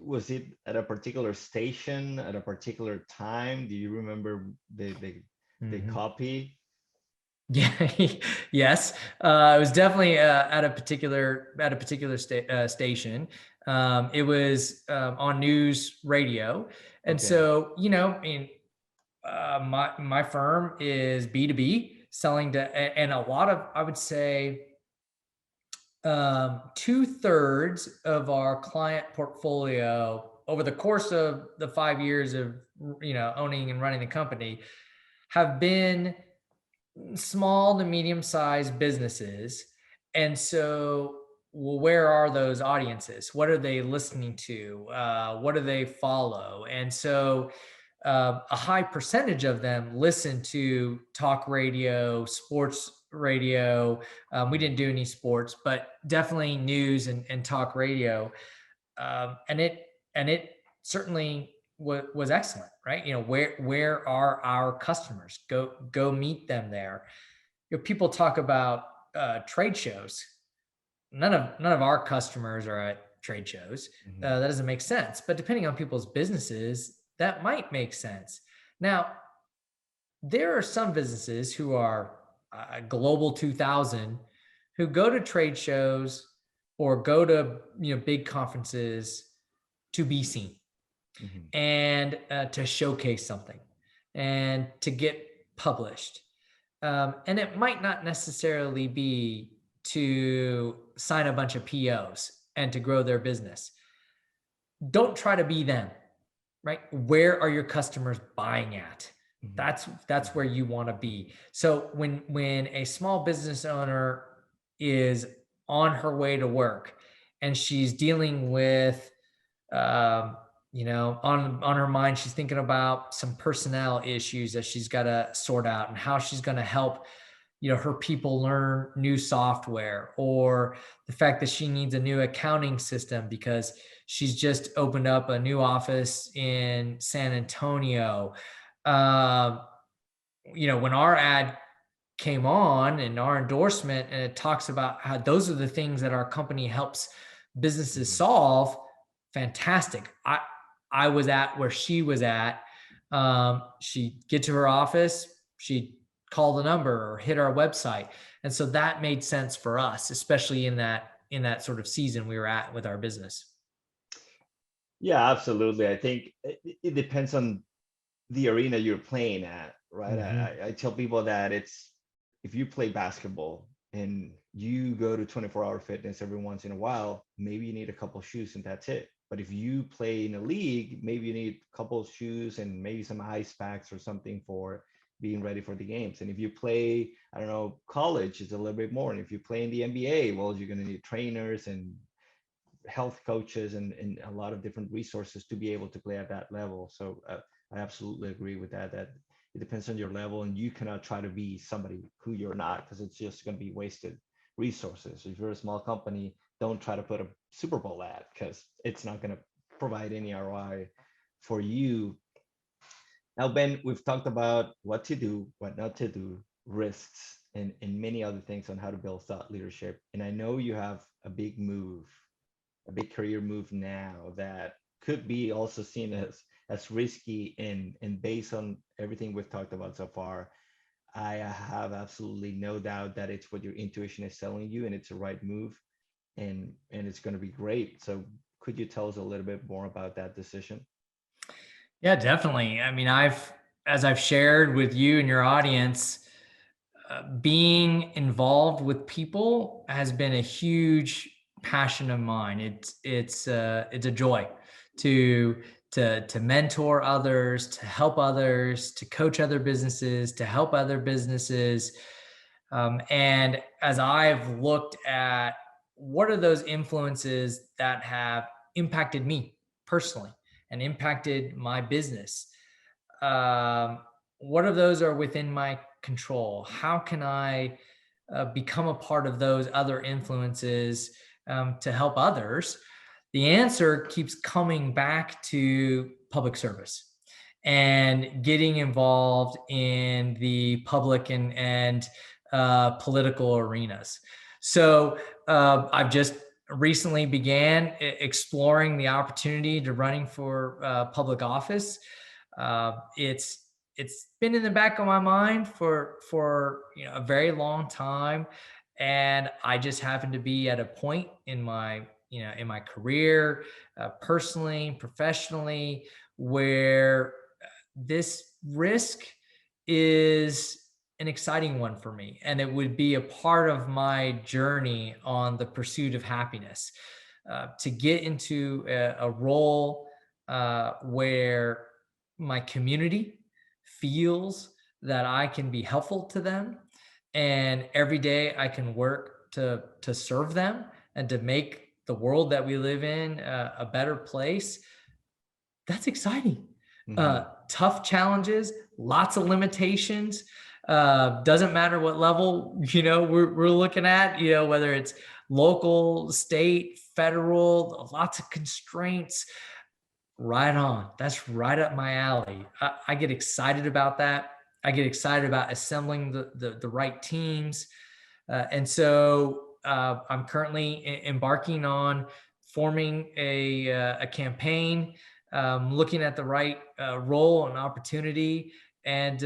Was it at a particular station at a particular time? Do you remember the copy?
Yeah. Yes. It was definitely at a particular station. It was on news radio, and
Okay.
so my firm is B2B, selling to, and a lot of, I would say, 2/3 of our client portfolio over the course of the 5 years of owning and running the company have been small to medium-sized businesses. And so, well, where are those audiences? What are they listening to? What do they follow? And so a high percentage of them listen to talk radio, sports radio. We didn't do any sports, but definitely news and talk radio. And it certainly was excellent, right? Where are our customers? Go meet them there. People talk about trade shows. None of our customers are at trade shows. That doesn't make sense. But depending on people's businesses, that might make sense. Now, there are some businesses who are global 2000 who go to trade shows or go to big conferences to be seen and to showcase something and to get published. And it might not necessarily be to sign a bunch of POs and to grow their business. Don't try to be them, right? Where are your customers buying at? That's where you want to be. So when a small business owner is on her way to work and she's dealing with on her mind, she's thinking about some personnel issues that she's got to sort out and how she's going to help her people learn new software, or the fact that she needs a new accounting system because she's just opened up a new office in San Antonio. When our ad came on and our endorsement, and it talks about how those are the things that our company helps businesses solve, fantastic. I was at where she was at. She'd get to her office, she'd call the number or hit our website. And so that made sense for us, especially in that sort of season we were at with our business.
Yeah, absolutely. I think it depends on the arena you're playing at, right?
Hmm.
I tell people that it's if you play basketball and you go to 24-hour fitness every once in a while, maybe you need a couple of shoes and that's it. But if you play in a league, maybe you need a couple of shoes and maybe some ice packs or something for being ready for the games. And if you play, I don't know, college, it's a little bit more. And if you play in the NBA, well, you're going to need trainers and health coaches and a lot of different resources to be able to play at that level. So I absolutely agree with that, that it depends on your level and you cannot try to be somebody who you're not because it's just going to be wasted resources. If you're a small company, don't try to put a Super Bowl ad because it's not going to provide any ROI for you. Now, Ben, we've talked about what to do, what not to do, risks, and many other things on how to build thought leadership. And I know you have a big career move now that could be also seen as risky and based on everything we've talked about so far, I have absolutely no doubt that it's what your intuition is telling you and it's the right move and it's going to be great. So could you tell us a little bit more about that decision?
Yeah, definitely. I mean, as I've shared with you and your audience, being involved with people has been a huge passion of mine. It's a joy to to mentor others, to help others, to coach other businesses, to help other businesses. And as I've looked at what are those influences that have impacted me personally and impacted my business, um, what of those are within my control? How can I become a part of those other influences to help others? The answer keeps coming back to public service and getting involved in the public and political arenas. So I've just recently began exploring the opportunity to running for public office. It's been in the back of my mind for a very long time, and I just happen to be at a point in my in my career, personally, professionally, where this risk is an exciting one for me, and it would be a part of my journey on the pursuit of happiness. To get into a role where my community feels that I can be helpful to them, and every day I can work to serve them and to make the world that we live in a better place. That's exciting.
Hmm.
Tough challenges, lots of limitations. Doesn't matter what level we're looking at. Whether it's local, state, federal, lots of constraints. Right on. That's right up my alley. I get excited about that. I get excited about assembling the right teams. And so I'm currently embarking on forming a campaign, looking at the right role and opportunity, and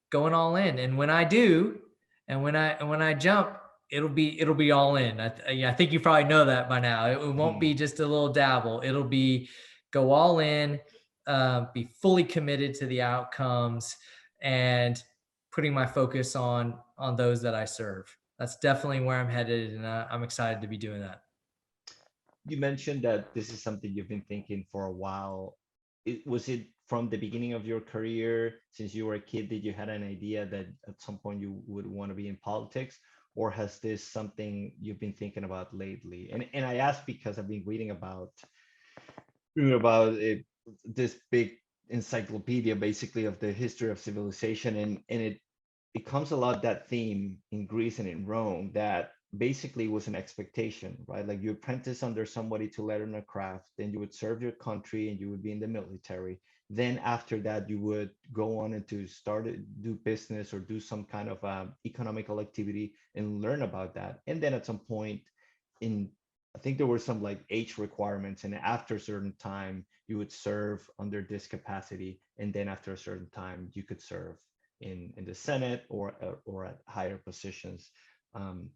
going all in. And when I do, and when I jump, it'll be all in. I think you probably know that by now. It won't
Hmm.
be just a little dabble. It'll be go all in, be fully committed to the outcomes, and putting my focus on those that I serve. That's definitely where I'm headed, and I'm excited to be doing that.
You mentioned that this is something you've been thinking for a while. Was it from the beginning of your career, since you were a kid, did you had an idea that at some point you would want to be in politics, or has this something you've been thinking about lately? And I ask because I've been reading about this big encyclopedia basically of the history of civilization and it comes a lot that theme in Greece and in Rome that basically was an expectation, right? Like you apprentice under somebody to learn a craft, then you would serve your country and you would be in the military. Then after that, you would go on and to start to do business or do some kind of economical activity and learn about that. And then at some point in I think there were some like age requirements, and after a certain time, you would serve under this capacity, and then after a certain time, you could serve in the Senate or at higher positions. Um,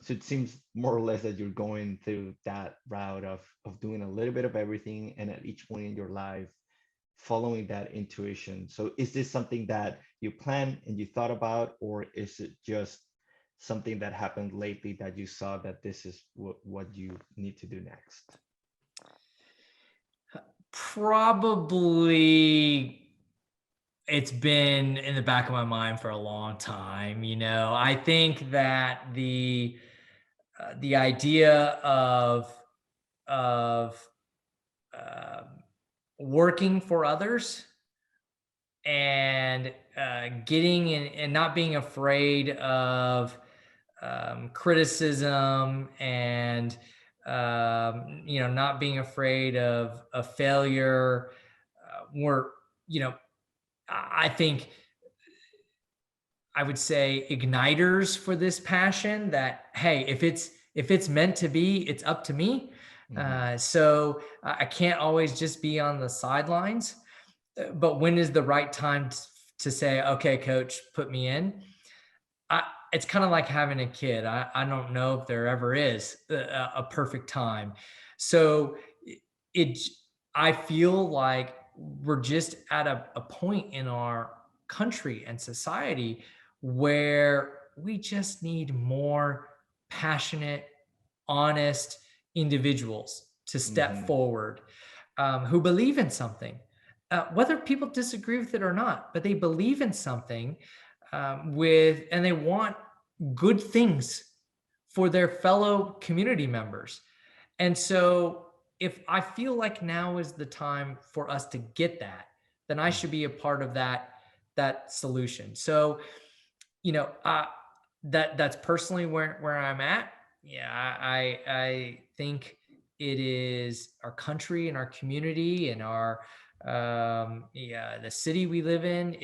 so it seems more or less that you're going through that route of doing a little bit of everything, and at each point in your life, following that intuition. So is this something that you planned and you thought about, or is it just something that happened lately that you saw that this is what you need to do next?
Probably it's been in the back of my mind for a long time. I think that the idea of um, working for others and getting in and not being afraid of criticism and not being afraid of failure were, I think I would say igniters for this passion that, hey, if it's meant to be, it's up to me.
Hmm.
So I can't always just be on the sidelines. But when is the right time to say, okay, coach, put me in? It's kind of like having a kid. I don't know if there ever is a perfect time. So it, I feel like we're just at a point in our country and society where we just need more passionate, honest individuals to step
Hmm.
forward, who believe in something, whether people disagree with it or not, but they believe in something, and they want good things for their fellow community members. And so if I feel like now is the time for us to get that, then I should be a part of that solution. So, you know, uh, that's personally where I'm at. Yeah, I think it is our country and our community and our yeah, the city we live in.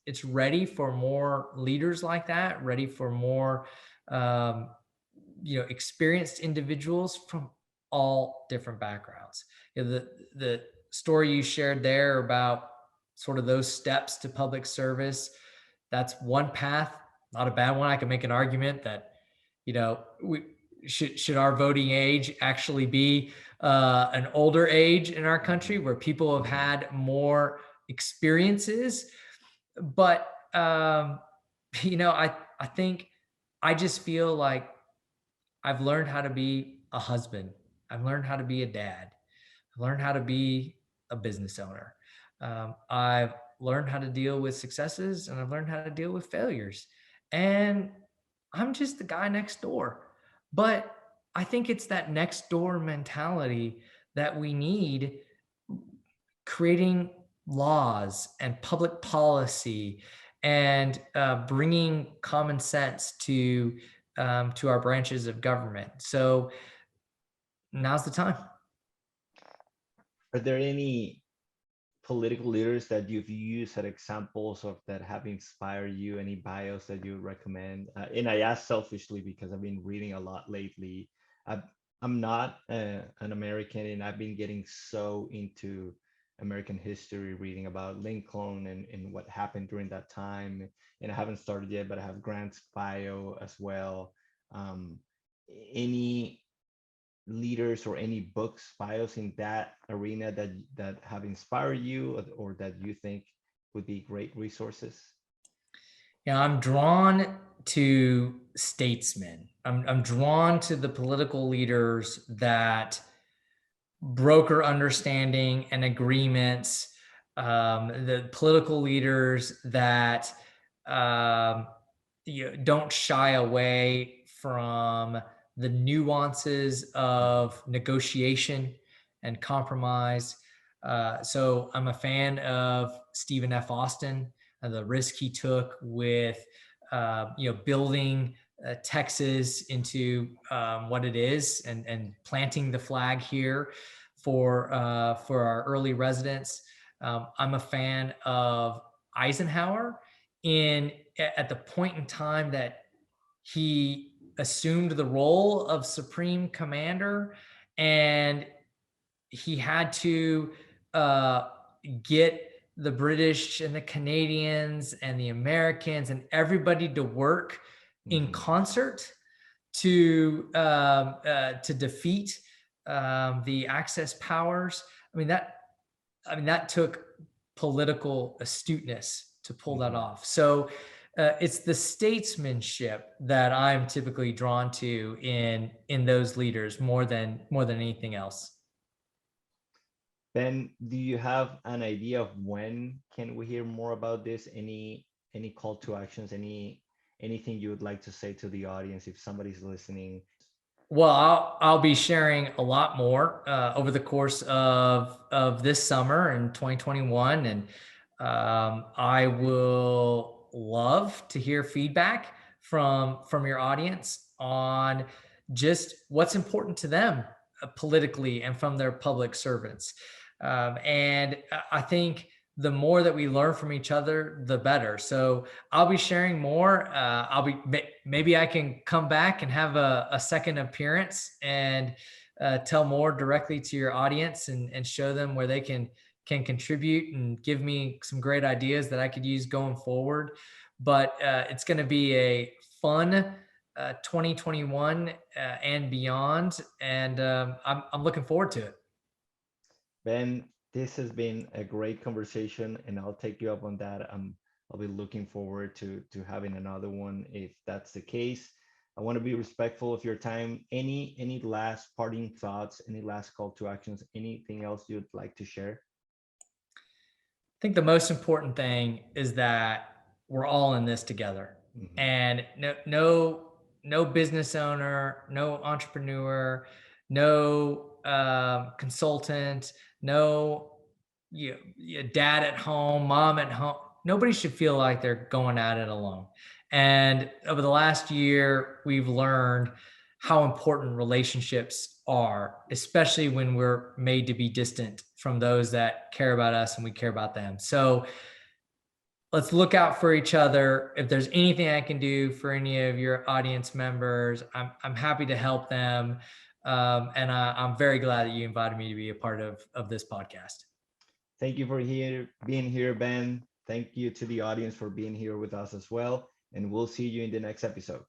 It's ready for more leaders like that. Ready for more um, experienced individuals from all different backgrounds. The story you shared there about sort of those steps to public service, that's one path, not a bad one. I can make an argument that, we should our voting age actually be an older age in our country where people have
Hmm.
had more experiences. But I think I just feel like I've learned how to be a husband. I've learned how to be a dad. I've learned how to be a business owner. I've learned how to deal with successes and I've learned how to deal with failures. And I'm just the guy next door. But I think it's that next door mentality that we need, creating laws and public policy and bringing common sense to our branches of government. So now's the time.
Are there any political leaders that you've used as examples of that have inspired you? Any bios that you recommend? And I ask selfishly because I've been reading a lot lately. I, I'm not an American, and I've been getting so into American history, reading about Lincoln and what happened during that time. And I haven't started yet, but I have Grant's bio as well. Um, any leaders or any books, bios in that arena that have inspired you, or that you think would be great resources?
Yeah, I'm drawn to statesmen. I'm drawn to the political leaders that broker understanding and agreements, the political leaders that um, don't shy away from the nuances of negotiation and compromise. So I'm a fan of Stephen F. Austin and the risk he took with, building Texas into what it is, and planting the flag here for our early residents. I'm a fan of Eisenhower in at the point in time that he assumed the role of supreme commander, and he had to uh, get the British and the Canadians and the Americans and everybody to work in
Mhm.
concert to defeat the Axis powers. I mean that took political astuteness to pull that
Mhm.
off. So it's the statesmanship that I'm typically drawn to in those leaders more than anything else.
Ben, do you have an idea of when can we hear more about this? Any call to actions, anything you would like to say to the audience if somebody's listening?
Well, I'll be sharing a lot more over the course of this summer in 2021, and I will love to hear feedback from your audience on just what's important to them politically and from their public servants. And I think the more that we learn from each other, the better. So I'll be sharing more. Maybe I can come back and have a second appearance and tell more directly to your audience and show them where they can contribute and give me some great ideas that I could use going forward. But it's going to be a fun 2021 and beyond, and I'm looking forward to it.
Ben, this has been a great conversation, and I'll take you up on that. I'll be looking forward to having another one if that's the case. I want to be respectful of your time. Any last parting thoughts, any last call to actions, anything else you'd like to share?
I think the most important thing is that we're all in this together.
Mhm.
And no business owner, no entrepreneur, no consultant, no dad at home, mom at home. Nobody should feel like they're going at it alone. And over the last year, we've learned how important relationships are, especially when we're made to be distant from those that care about us and we care about them. So let's look out for each other. If there's anything I can do for any of your audience members, I'm happy to help them. And I'm very glad that you invited me to be a part of this podcast.
Thank you for being here, Ben. Thank you to the audience for being here with us as well. And we'll see you in the next episode.